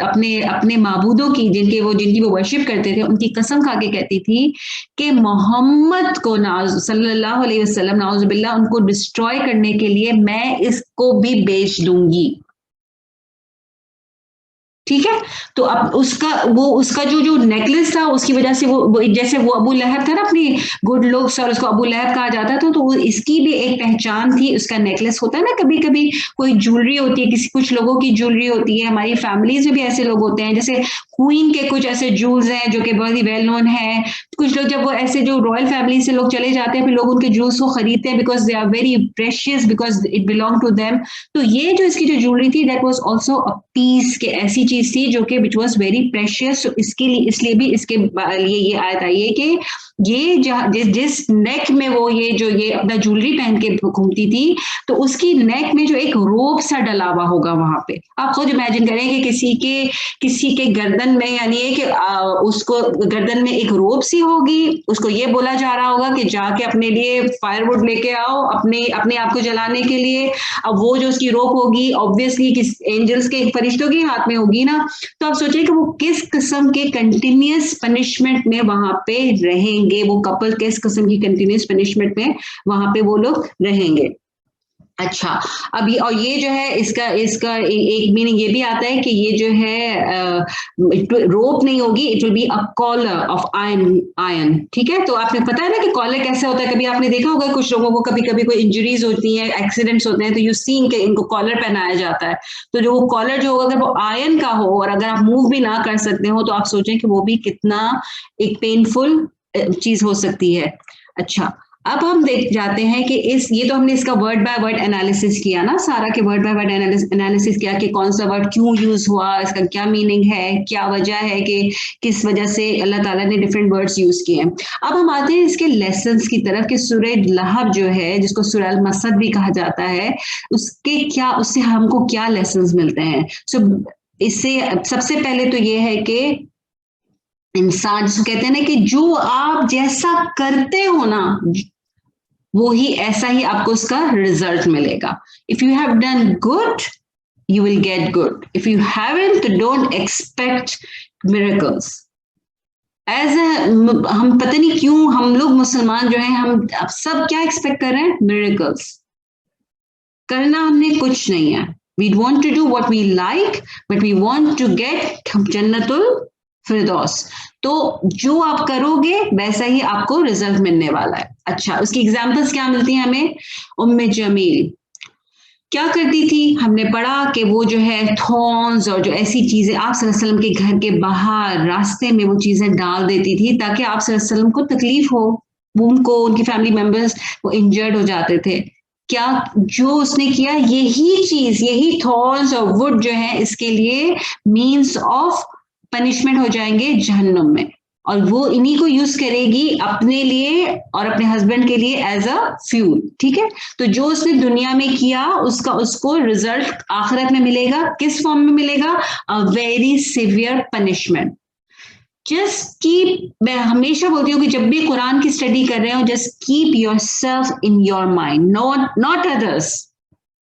अपने माबूदों की जिनकी वो वर्शिप करते थे, उनकी कसम खा के कहती थी कि मोहम्मद को सल्लल्लाहु अलैहि वसल्लम नाउज़ुबिल्लाह उनको डिस्ट्रॉय करने के लिए मैं इसको भी बेच दूंगी। ठीक है, तो अब उसका जो नेकलेस था, उसकी वजह से वो जैसे वो अबू लहब था ना, अपनी गुड लुक्स, और उसको अबू लहब कहा जाता था, तो इसकी भी एक पहचान थी। उसका नेकलेस होता है ना, कभी कभी कोई ज्वेलरी होती है, कुछ लोगों की ज्वेलरी होती है, हमारी फैमिलीज में भी ऐसे लोग होते हैं, जैसे क्वीन के कुछ ऐसे जूल्स हैं जो कि बहुत ही वेल नोन है। कुछ लोग जब वो ऐसे जो रॉयल फैमिली से लोग चले जाते हैं, फिर लोग उनके जूल्स को खरीदते हैं because they are very precious, because it belong to them. तो ये जो इसकी जो ज्वेलरी थी, that was also a piece के, ऐसी चीज थी जो कि विच वाज वेरी प्रेशियस। इसके लिए इसलिए भी इसके लिए ये आयत आई है कि ये जिस नेक में वो ये अपना ज्वेलरी पहन के घूमती थी, तो उसकी नेक में जो एक रोप सा डला हुआ होगा वहां पे। आप खुद इमेजिन करें कि किसी के गर्दन में, यानी कि उसको गर्दन में एक रोप सी होगी, उसको ये बोला जा रहा होगा कि जाके अपने लिए फायरवुड लेके आओ अपने आप को जलाने के लिए। अब वो जो उसकी रोप होगी ऑब्वियसली किस एंजल्स के, फरिश्तों के हाथ में होगी ना। तो आप सोचिए कि वो किस किस्म के कंटिन्यूअस पनिशमेंट में वहां पे रहेंगे, वो कपल किस किस्म की कंटिन्यूअस पनिशमेंट में वहां पे वो लोग रहेंगे। अच्छा, अभी और ये जो है इसका एक मीनिंग ये भी आता है कि ये जो है रोप नहीं होगी, it will be a collar of iron. ठीक है, तो आपने पता है ना कि कॉलर कैसे होता है, कभी आपने देखा होगा कुछ लोगों को कभी कभी कोई इंजरीज होती हैं, एक्सीडेंट्स होते हैं, तो यू सीन के इनको कॉलर पहनाया जाता है। तो जो वो कॉलर जो होगा अगर वो आयरन का हो और अगर आप मूव भी ना कर सकते हो, तो आप सोचें कि वो भी कितना एक पेनफुल चीज हो सकती है। अच्छा, अब हम देख जाते हैं कि ये तो हमने इसका वर्ड बाय वर्ड एनालिसिस किया ना, सारा के वर्ड बाय वर्ड एनालिसिस किया कि कौन सा वर्ड क्यों यूज हुआ, इसका क्या मीनिंग है, क्या वजह है कि किस वजह से अल्लाह ताला ने डिफरेंट वर्ड्स यूज किए। अब हम आते हैं इसके लेसन्स की तरफ कि सूरह लहब जो है, जिसको सूरह अल-मसद भी कहा जाता है, उससे हमको क्या लेसन्स मिलते हैं। सो इससे सबसे पहले तो ये है कि इंसान, जिसको कहते हैं ना कि जो आप जैसा करते हो ना, वो ही ऐसा ही आपको उसका रिजल्ट मिलेगा। If you have done good you will get good, if you haven't don't expect miracles. हम पता नहीं क्यों हम लोग मुसलमान जो हैं, हम अब सब क्या एक्सपेक्ट कर रहे हैं, मिरेकल्स। करना हमने कुछ नहीं है, we want to do what we like but we want to get जन्नतुल फिरदौस। तो जो आप करोगे वैसा ही आपको रिजल्ट मिलने वाला है। अच्छा, उसकी एग्जांपल्स क्या मिलती हैं हमें। उम्मे जमील क्या करती थी, हमने पढ़ा कि वो जो है थॉर्न्स और जो ऐसी चीजें आप सल्लल्लाहु अलैहि वसल्लम के घर के बाहर रास्ते में वो चीजें डाल देती थी ताकि आप सल्लल्लाहु अलैहि वसल्लम को तकलीफ हो, वो उनको उनकी फैमिली मेंबर्स वो इंजर्ड हो जाते थे। क्या जो उसने किया, यही थॉर्न्स और वुड जो है इसके लिए मीन्स ऑफ पनिशमेंट हो जाएंगे जहन्नुम में, और वो इन्हीं को यूज करेगी अपने लिए और अपने हस्बैंड के लिए एज अ फ्यूल। ठीक है, तो जो उसने दुनिया में किया उसको रिजल्ट आखिरत में मिलेगा। किस फॉर्म में मिलेगा, a very severe punishment. Just keep, मैं हमेशा बोलती हूँ कि जब भी कुरान की स्टडी कर रहे हो, just keep your self in your mind, not others.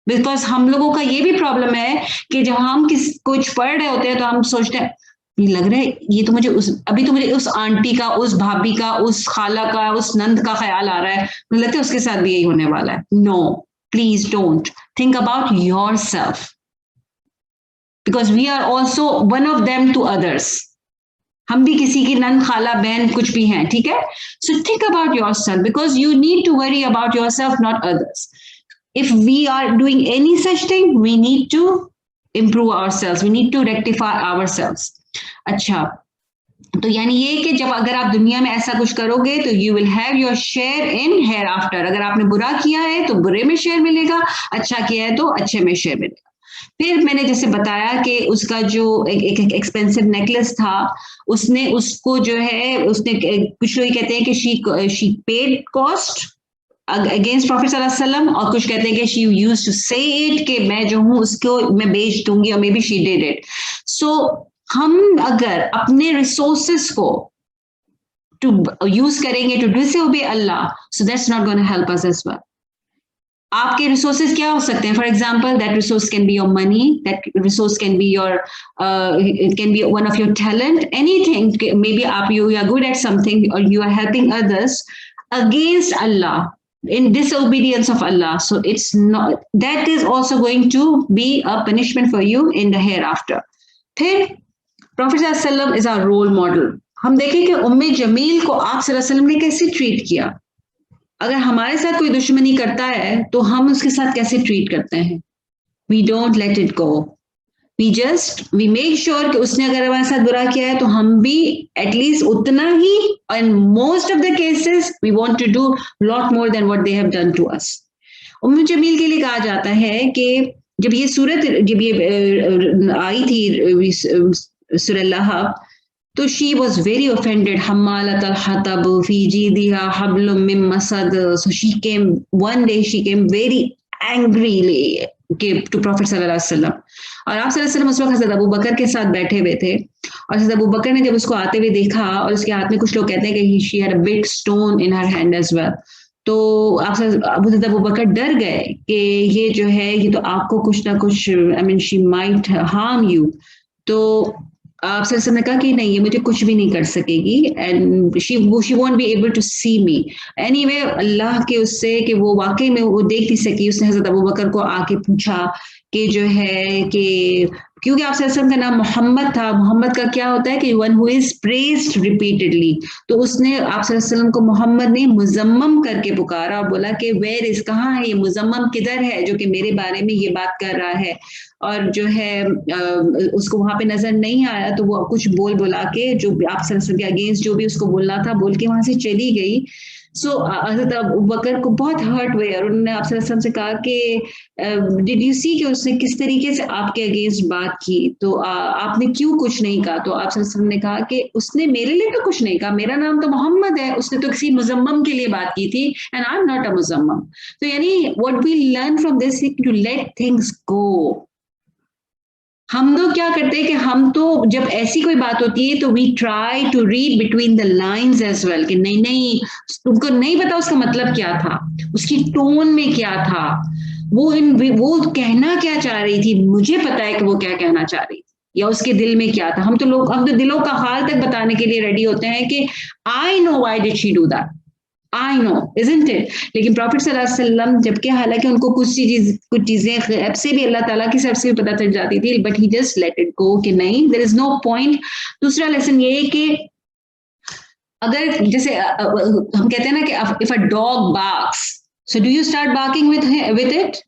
Because हम लोगों का ये भी प्रॉब्लम है कि जब हम कुछ पढ़ रहे होते हैं तो हम सोचते हैं ये लग रहा है, ये तो मुझे अभी तो मुझे उस आंटी का, उस भाभी का, उस खाला का, उस नंद का ख्याल आ रहा है, मुझे लगता है उसके साथ भी यही होने वाला है। No, please don't think about yourself, because we are also one of them to others. हम भी किसी की नंद, खाला, बहन कुछ भी हैं। ठीक है, so think about yourself because you need to worry about yourself, not others. If we are doing any such thing, we need to improve ourselves. We need to rectify ourselves. अच्छा, तो यानी ये कि जब अगर आप दुनिया में ऐसा कुछ करोगे तो you will have your share in hereafter. अगर आपने बुरा किया है तो बुरे में शेयर मिलेगा, अच्छा किया है तो अच्छे में शेयर मिलेगा। फिर मैंने जैसे बताया कि उसका जो एक एक्सपेंसिव नेकलेस था, उसने उसको जो है, उसने कुछ लोग कहते हैं कि she paid cost against prophet सल्लल्लाहु अलैहि वसल्लम, और कुछ कहते हैं कि she used to say it कि मैं जो हूं उसको मैं बेच दूंगी, और maybe she did it. So हम अगर अपने रिसोर्सेस को टू यूज करेंगे to disobey Allah, so that's not gonna help us as well. आपके रिसोर्सेज क्या हो सकते हैं? For example, that resource can be your money, that resource can be your it can be one of your talent, anything. Maybe आप you are good at something और you are helping others against Allah, in disobedience of Allah. So it's not, that is also going to be a punishment for you in the hereafter. फिर Prophet sallallahu alaihi wasallam is our role model. हम देखें कि उम्मे जमील को आप सल्लल्लाहु अलैहि वसल्लम ने कैसे ट्रीट किया। अगर हमारे साथ कोई दुश्मनी करता है तो हम उसके साथ कैसे ट्रीट करते हैं? We don't let it go. We make sure कि उसने अगर हमारे साथ बुरा किया है तो हम भी एटलीस्ट उतना ही, in most of the cases we want to do lot more than what they have done to us. उम्मे जमील के लिए कहा जाता है कि जब ये आई थी सूरह लहब, तो she was very offended. Hammalat al-hatab fi jidiha hablum min masad. So she came one day. She came very angrily to Prophet sallallahu alaihi wasallam. और आप सल्लल्लाहु अलैहि वसल्लम उस वक्त हज़रत अबू बकर के साथ बैठे हुए थे और हज़रत अबू बकर ने जब उसको आते हुए देखा और उसके हाथ में कुछ लोग कहते हैं कि she had a big stone in her hand as well. तो आप अबू बकर डर गए कि ये जो है ये तो आपको कुछ ना कुछ I mean she might harm you. तो आप सर ने कहा कि नहीं ये मुझे कुछ भी नहीं कर सकेगी and she won't be able to see me. Anyway अल्लाह के उससे कि वो वाकई में वो देख नहीं सकी, उसने हज़रत अबू बकर को आके पूछा कि जो है कि क्योंकि आप सल्लल्लाहु अलैहि वसल्लम का नाम मोहम्मद था, मोहम्मद का क्या होता है कि one who is praised repeatedly, तो उसने आप सल्लल्लाहु अलैहि वसल्लम को मोहम्मद ने मुजम्मम करके पुकारा और बोला कि वेयर इज, कहाँ है ये मुजम्मम, किधर है जो कि मेरे बारे में ये बात कर रहा है। और जो है उसको वहां पे नजर नहीं आया तो वो कुछ बोला के जो आप सल्लल्लाहु अलैहि वसल्लम के अगेंस्ट जो भी उसको बोलना था बोल के वहां से चली गई। सो हज़रत अबू बकर को बहुत हर्ट हुए और उन्होंने आप सल्लल्लाहु अलैहि वसल्लम से कहा कि डिड यू सी कि उसने किस तरीके से आपके अगेंस्ट बात की, तो आपने क्यों कुछ नहीं कहा। तो आप सल्लल्लाहु अलैहि वसल्लम ने कहा कि उसने मेरे लिए तो कुछ नहीं कहा, मेरा नाम तो मोहम्मद है, उसने तो किसी मुजम्मम के लिए बात की थी and I am not a मुजम्मम। तो यानी what we learn from this to let things go. हम तो क्या करते हैं कि हम तो जब ऐसी कोई बात होती है तो we try to read between the lines as well कि नहीं तुमको नहीं पता उसका मतलब क्या था, उसकी टोन में क्या था, वो कहना क्या चाह रही थी, मुझे पता है कि वो क्या कहना चाह रही थी या उसके दिल में क्या था। हम तो दिलों का हाल तक बताने के लिए रेडी होते हैं कि I know why did she do that, I know, isn't it? लेकिन प्रॉफिट सल्लल्लाहु अलैहि वसल्लम जबकि हालांकि उनको कुछ चीजें गैब से भी अल्लाह ताला की तरफ से भी पता चल जाती थी, but he just let it go कि नहीं, देयर इज नो पॉइंट। दूसरा लेसन ये है कि अगर जैसे हम कहते हैं ना कि if a dog barks, so do you start barking with it?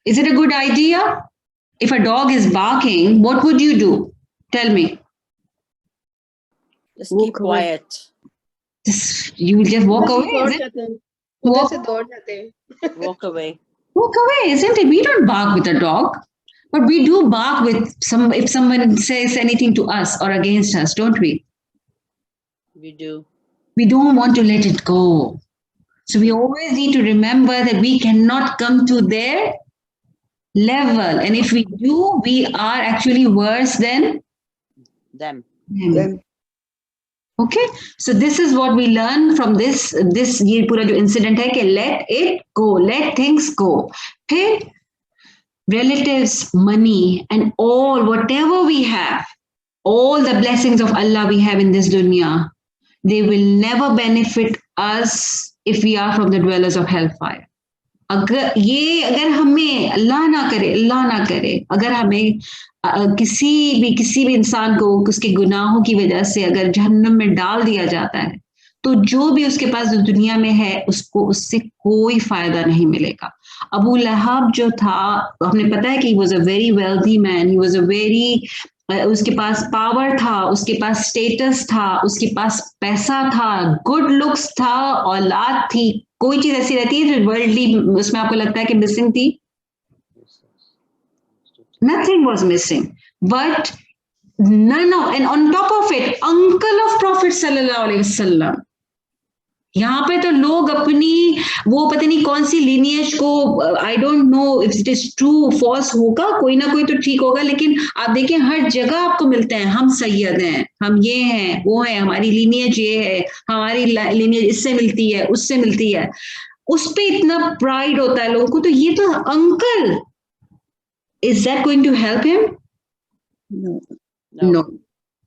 Is it a good idea? If a dog is barking, what would you do? Tell me. Just keep quiet. You will just walk away, is it? Walk away. Walk away, isn't it? We don't bark with a dog, but we do bark with if someone says anything to us or against us, don't we? We do. We don't want to let it go. So we always need to remember that we cannot come to their level. And if we do, we are actually worse than Them. Okay, so this is what we learn from this ये पूरा जो incident है कि let it go, let things go. फिर relatives, money and all whatever we have, all the blessings of Allah we have in this dunya, they will never benefit us if we are from the dwellers of hellfire. अगर हमें अल्लाह ना करे अगर हमें किसी भी इंसान को उसके गुनाहों की वजह से अगर जहन्नम में डाल दिया जाता है तो जो भी उसके पास दुनिया में है उसको उससे कोई फायदा नहीं मिलेगा। अबू लहब जो था, हमने पता है कि he was a very wealthy man, he was a very, उसके पास पावर था, उसके पास स्टेटस था, उसके पास पैसा था, गुड लुक्स था, औलाद थी, कोई चीज ऐसी रहती है जो वर्ल्डली उसमें आपको लगता है कि मिसिंग थी? Nothing was missing, but none of, and on top of it, uncle of Prophet sallallahu alaihi wasallam. यहाँ पे तो लोग अपनी वो पता नहीं कौन सी lineage को, I don't know if it is true false होगा, कोई ना कोई तो ठीक होगा, लेकिन आप देखें हर जगह आपको मिलते हैं हम सैयद हैं, हम ये हैं वो हैं, हमारी lineage ये है, हमारी lineage इससे मिलती है उससे मिलती है, उस पे इतना pride होता है लोगों को। तो ये तो uncle, is that going to help him? No.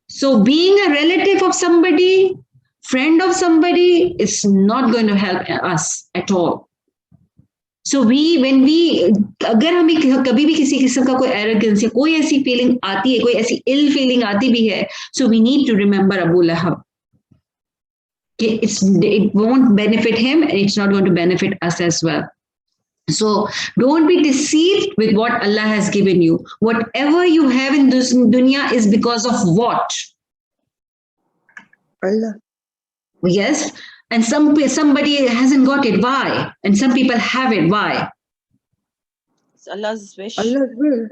So being a relative of somebody, friend of somebody, is not going to help us at all. So अगर हमें कभी भी किसी किस्म का कोई arrogance या कोई ऐसी feeling आती है, कोई ऐसी ill feeling आती भी है, so we need to remember Abu Lahab. It won't benefit him and it's not going to benefit us as well. So don't be deceived with what Allah has given you. Whatever you have in this dunya is because of what? Allah. Yes. And somebody hasn't got it. Why? And some people have it. Why? It's Allah's wish. Allah's will.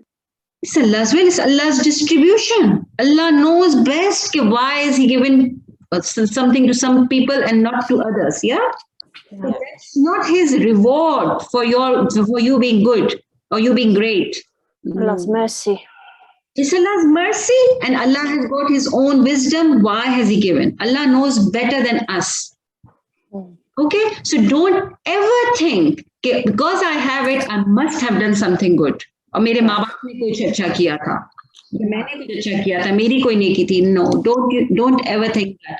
It's Allah's will, it's Allah's distribution. Allah knows best. Why is He given something to some people and not to others? Yeah? So that's not His reward for you being good or you being great. Allah's mercy. It's Allah's mercy, and Allah has got His own wisdom. Why has He given? Allah knows better than us. Okay? So don't ever think, because I have it, I must have done something good. और मेरे माँ बाप ने कुछ अच्छा किया था, मैंने कुछ अच्छा किया था, मेरी कोई नेकी थी. No, don't ever think that.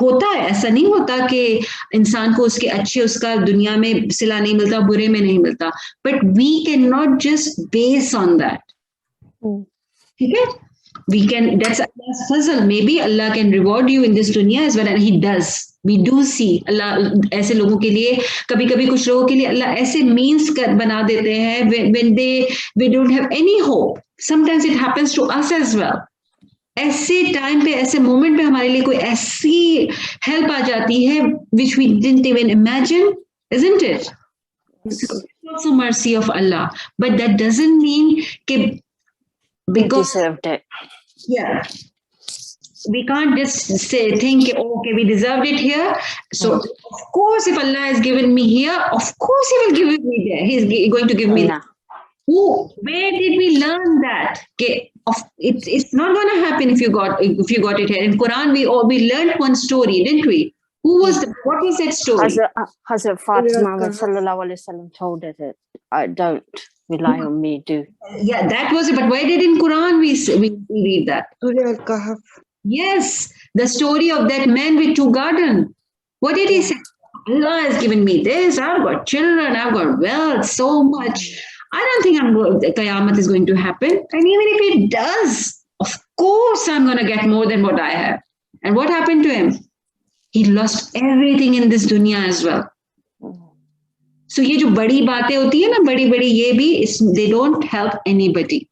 होता है, ऐसा नहीं होता कि इंसान को उसके अच्छे उसका दुनिया में सिला नहीं मिलता, बुरे में नहीं मिलता. But we cannot just base on that. ठीक है? We can, that's Allah's fazl. Maybe Allah can reward you in this dunya as well, and He does. We do see Allah ऐसे लोगों के लिए, कभी-कभी कुछ लोगों के लिए Allah ऐसे means बना देते हैं when we don't have any hope. Sometimes it happens to us as well. ऐसे टाइम पे, ऐसे मोमेंट पे हमारे लिए कोई ऐसी हेल्प आ जाती है which we didn't even imagine, isn't it? It's also mercy of Allah, but that doesn't mean कि because deserved it. Yeah, we can't just think, oh, okay, we deserved it here. So of course, if Allah has given me here, of course He will give me there. He's going to give me. Nah. Where did we learn that? Okay, it's not going to happen if you got it here. In Quran, we learned one story, didn't we? What was that story? Hazrat Fatima sallallahu alaihi wasallam told us that I don't rely on me, do. Yeah, that was it. But where did in Quran we read that? Surah Al-Kahf. Yes, the story of that man with 2 gardens. What did he say? Allah has given me this. I've got children. I've got wealth, so much. I don't think Qiyamah is going to happen. And even if it does, of course I'm going to get more than what I have. And what happened to him? He lost everything in this dunya as well. So ये जो बड़ी बातें होती है ना, बड़ी ये भी, they don't help anybody.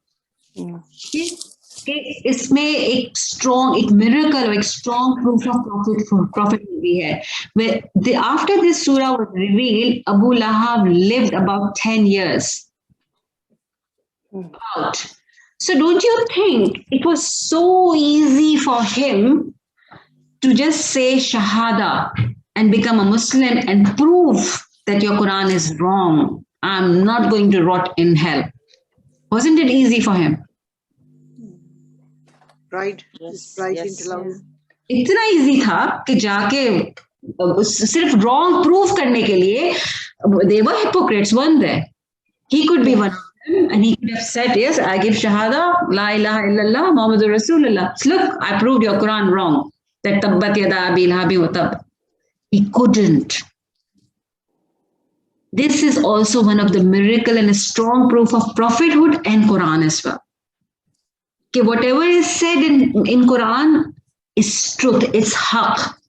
इसमें एक miracle or एक strong proof of prophet भी है. Where after this surah was revealed, Abu Lahab lived about 10 years. So don't you think it was so easy for him to just say Shahada and become a Muslim and prove that your Quran is wrong? I'm not going to rot in hell. Wasn't it easy for him? Pride into love. इतना easy था कि जाके सिर्फ wrong proof करने के लिए, they were hypocrites, weren't they? He could be one of them, and he could have said, yes, I give Shahada, La ilaha illallah, Muhammadur Rasulullah. Look, I proved your Quran wrong. That tabbat yada abi lahabin wa tab. He couldn't. This is also one of the miracle and a strong proof of prophethood and Quran as well. Okay, whatever is said in Quran is truth, it's haq.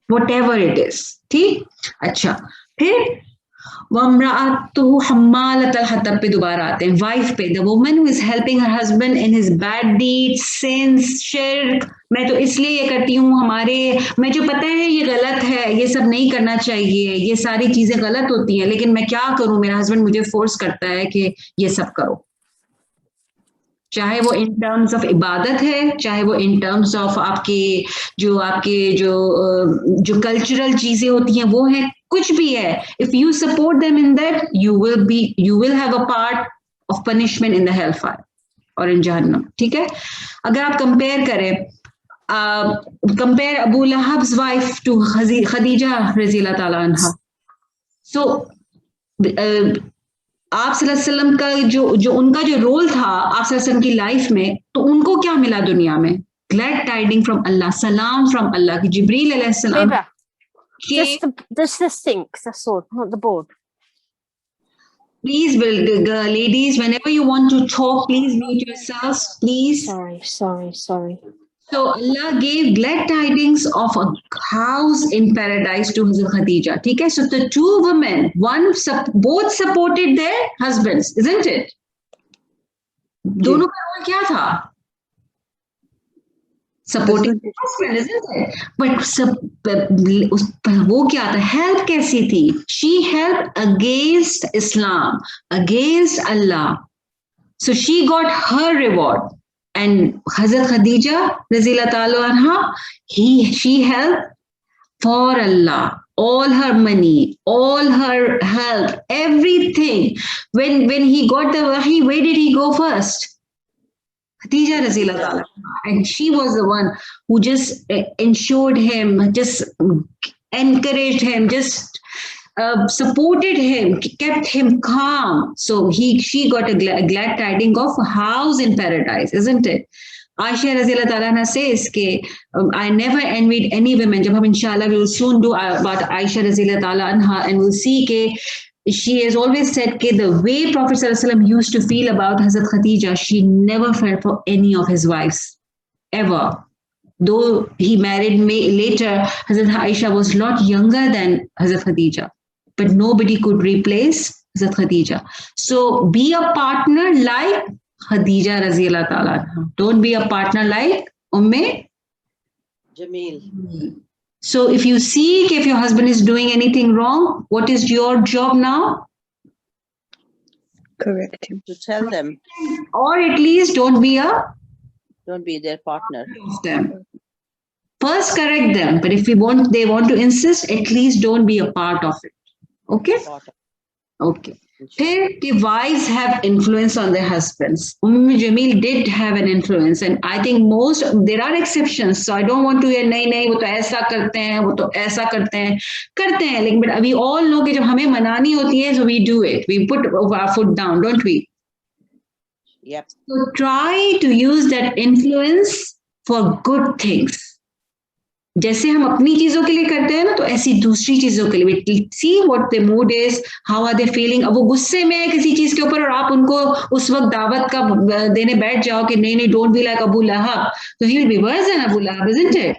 Whatever it is. ठीक? अच्छा. फिर वम्राअतुहु हम्मालतल हतब पे दोबारा आते हैं. Wife पे, the woman who is helping her husband in his bad deeds, sins, shirk. मैं तो इसलिए ये करती हूँ, मैं जो पता है ये गलत है, ये सब नहीं करना चाहिए, ये सारी चीजें गलत होती हैं, लेकिन मैं क्या करूँ, मेरा हस्बैंड मुझे फोर्स करता है कि ये सब करो. चाहे वो इन टर्म्स ऑफ इबादत है, चाहे वो इन टर्म्स ऑफ आपके जो कल्चरल चीजें होती हैं वो है, कुछ भी है. If you support them in that, you will have a part of punishment in the hellfire or in Jahannam. ठीक है? अगर आप कंपेयर करें, compare Abu Lahab's wife to Khadija रज़ियल्लाहु ताला अन्हा. So आप सल्लल्लाहु अलैहि वसल्लम का जो उनका जो रोल था आप सल्लल्लाहु अलैहि वसल्लम की लाइफ में, तो उनको क्या मिला दुनिया में? Glad tidings from Allah, salam from Allah. कि जिब्रील अलैहिस्सलाम Just the sink, that's all, not the board. Please, ladies, whenever you want to talk, please mute yourselves, please. Sorry. So Allah gave glad tidings of a house in paradise to Hazrat Khadija. ठीक है? So the two women, both supported their husbands, isn't it? दोनों का role क्या था? Supporting husband, isn't it? But वो क्या था? Help कैसी थी? She helped against Islam, against Allah. So she got her reward. And Hazrat Khadija, Razila Ta'ala anha, she helped for Allah. All her money, all her help, everything. When he got the wahi, where did he go first? Khadija Razila Ta'ala. And she was the one who just ensured him, just encouraged him, just supported him, kept him calm. So she got a glad tidings of a house in paradise, isn't it? Aisha Razila Ta'ala says that I never envied any women. Jab hum inshallah we will soon do about Aisha Razila Ta'ala anha, and we'll see that she has always said that the way Prophet ﷺ used to feel about Hazrat Khadija, she never felt for any of his wives, ever. Though he married later, Hazrat Aisha was a lot younger than Hazrat Khadija, but nobody could replace Hazrat Khadija. So be a partner like Khadija Raziyallahu Ta'ala. Don't be a partner like Jameel. So if you see if your husband is doing anything wrong, what is your job now? Correct him. To tell them. Or at least don't be their partner. Them. First correct them, but if they want to insist, at least don't be a part of it. Okay? Okay. Then wives have influence on their husbands. Jameel did have an influence, and I think there are exceptions. So I don't want to say, nahi, wo to aisa karte hain, wo to aisa karte hain. But we all know that when hame manani hoti hai, so we do it. We put our foot down, don't we? Yep. So try to use that influence for good things. जैसे हम अपनी चीजों के लिए करते हैं ना, तो ऐसी दूसरी चीजों के लिए see what the mood is, how are they feeling. अब वो गुस्से में है किसी चीज के ऊपर और आप उनको उस वक्त दावत का देने बैठ जाओ कि नहीं don't be like Abu Lahab, तो he will be worse than Abu Lahab, isn't it?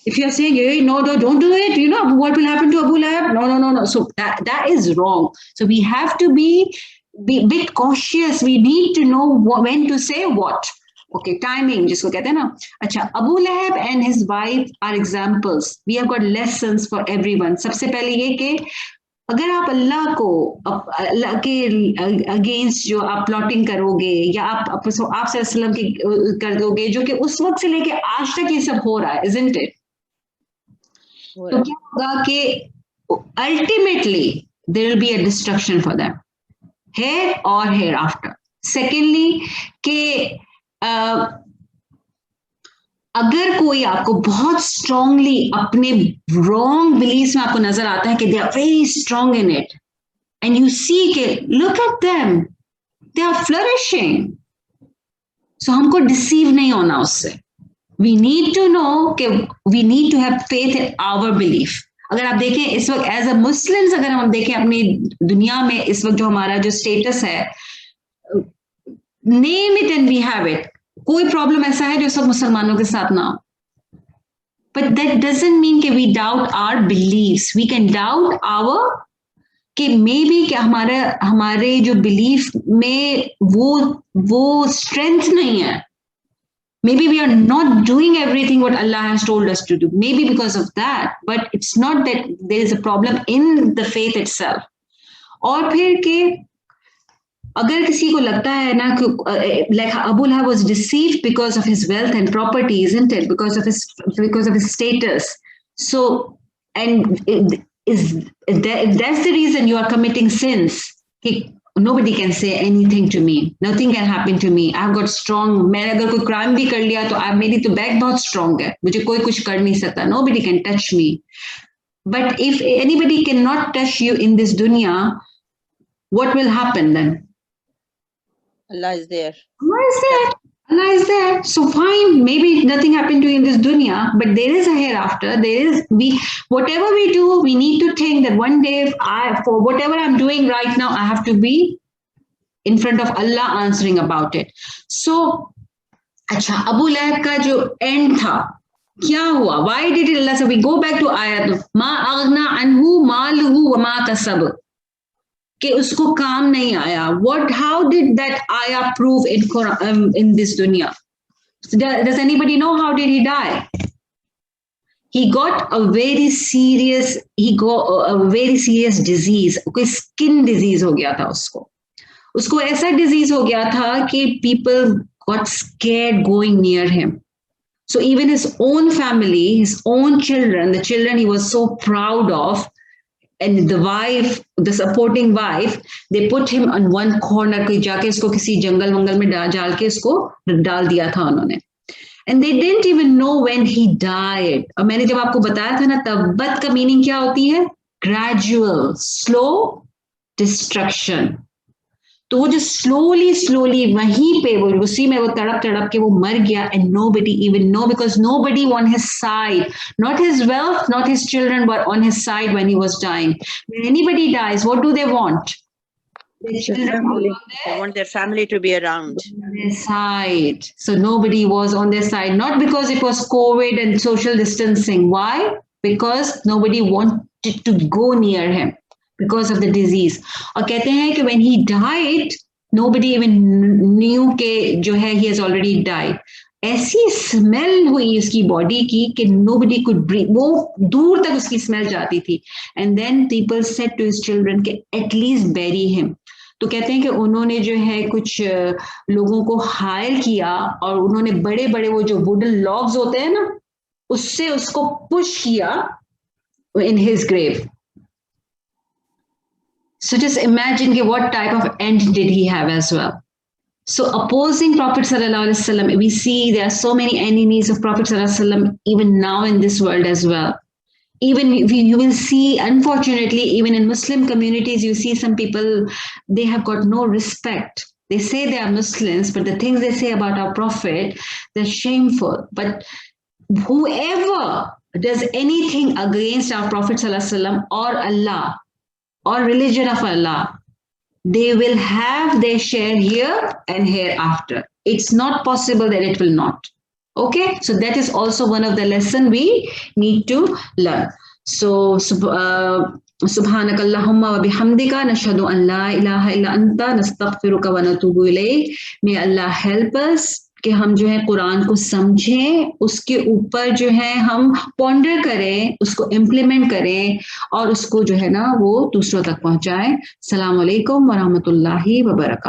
If you are saying, hey, no, don't do it, you know what will happen to Abu Lahab? No. So that is wrong. So we have to be a bit cautious. We need to know when to say what. Okay, timing जिसको कहते हैं ना. अच्छा, Abu Lahab and his wife are examples. We have got lessons for everyone. सबसे पहले ये कि अगर आप अल्लाह के अगेंस्ट जो आप प्लॉटिंग करोगे या आप सल्लल्लाहु की कर दोगे, जो कि उस वक्त से लेके आज तक ये सब हो रहा है, isn't it? तो क्या होगा कि ultimately there will be a destruction for them, here or hereafter. Secondly, कि अगर कोई आपको बहुत स्ट्रांगली अपने रॉन्ग बिलीव्स में आपको नजर आता है कि they are very strong in it, and you see के look at them, they are flourishing, so हमको डिसीव नहीं होना उससे. वी नीड टू नो कि we need to have faith in our belief. अगर आप देखें इस वक्त एज अ मुस्लिम्स, अगर हम देखें अपनी दुनिया में इस वक्त जो हमारा जो स्टेटस है, name it and we have it. कोई प्रॉब्लम ऐसा है जो सब मुसलमानों के साथ ना हो, बट दैट डजंट मीन कि we doubt our beliefs. We can doubt our कि मे बी कि हमारे जो बिलीफ में वो स्ट्रेंथ नहीं है. Maybe we are not doing everything what Allah has told us to do. Maybe because of that, but it's not that there is a problem in the faith itself. और फिर कि अगर किसी को लगता है ना कि like Abu Lahab was deceived because of his wealth and property, isn't it? Because of his status. So, and that's the reason you are committing sins. Nobody can say anything to me. Nothing can happen to me. I've got strong. मैंने अगर कोई crime भी कर लिया तो मेरी तो back बहुत strong है. मुझे कोई कुछ कर नहीं सकता. Nobody can touch me. But if anybody cannot touch you in this dunya, what will happen then? Allah is there. Allah is there. So fine, maybe nothing happened to you in this dunya, but there is a hereafter. Whatever we do, we need to think that one day, for whatever I'm doing right now, I have to be in front of Allah answering about it. So, अच्छा, Abu Lahab का जो end था, क्या हुआ? Why did Allah say? We go back to ayat, ma aghna anhu maluhu wa ma kasab. कि उसको काम नहीं आया. How did that ayah prove in this dunya? Does anybody know how did he die? He got a very serious disease. कोई skin disease हो गया था उसको ऐसा disease हो गया था कि people got scared going near him. So even his own family, his own children, the children he was so proud of, and the wife, the supporting wife, they put him on one corner, कोई जाके इसको किसी जंगल वंगल में डाल के इसको डाल दिया था उन्होंने. And they didn't even know when he died. और मैंने जब आपको बताया था ना, तब्बत का मीनिंग क्या होती है? Gradual, slow destruction. तो वो जो slowly वहीं पे वो उसी में वो तड़प के वो मर गया, and nobody even know, because nobody on his side, not his wealth, not his children were on his side when he was dying. When anybody dies, what do they want? Their children They want their family to be around. on their side. So nobody was on their side, not because it was COVID and social distancing. Why? Because nobody wanted to go near him because of the disease. और कहते हैं कि when he died, nobody even knew कि जो है he has already died. ऐसी smell हुई उसकी बॉडी की कि nobody could breathe. वो दूर तक उसकी स्मेल जाती थी. And then people said to his children कि at least bury him. तो कहते हैं कि उन्होंने जो है कुछ लोगों को हायर किया और उन्होंने बड़े बड़े वो जो वुडन लॉग्स होते हैं ना, उससे उसको पुश किया in his grave. So just imagine what type of end did he have as well. So opposing Prophet Sallallahu Alaihi Wasallam, we see there are so many enemies of Prophet Sallallahu Alaihi Wasallam even now in this world as well. Even you will see, unfortunately, even in Muslim communities, you see some people, they have got no respect. They say they are Muslims, but the things they say about our Prophet, they're shameful. But whoever does anything against our Prophet Sallallahu Alaihi Wasallam or Allah or religion of Allah, they will have their share here and hereafter. It's not possible that it will not. Okay, so that is also one of the lesson we need to learn. So subhanakallahumma wa bihamdika nashhadu an la ilaha illa anta nastaghfiruka wa natubu ilayk. May Allah help us कि हम जो है कुरान को समझें, उसके ऊपर जो है हम पॉन्डर करें, उसको इम्प्लीमेंट करें और उसको जो है ना वो दूसरों तक पहुंचाएं. अस्सलाम वालेकुम व रहमतुल्लाहि व बरकातहू.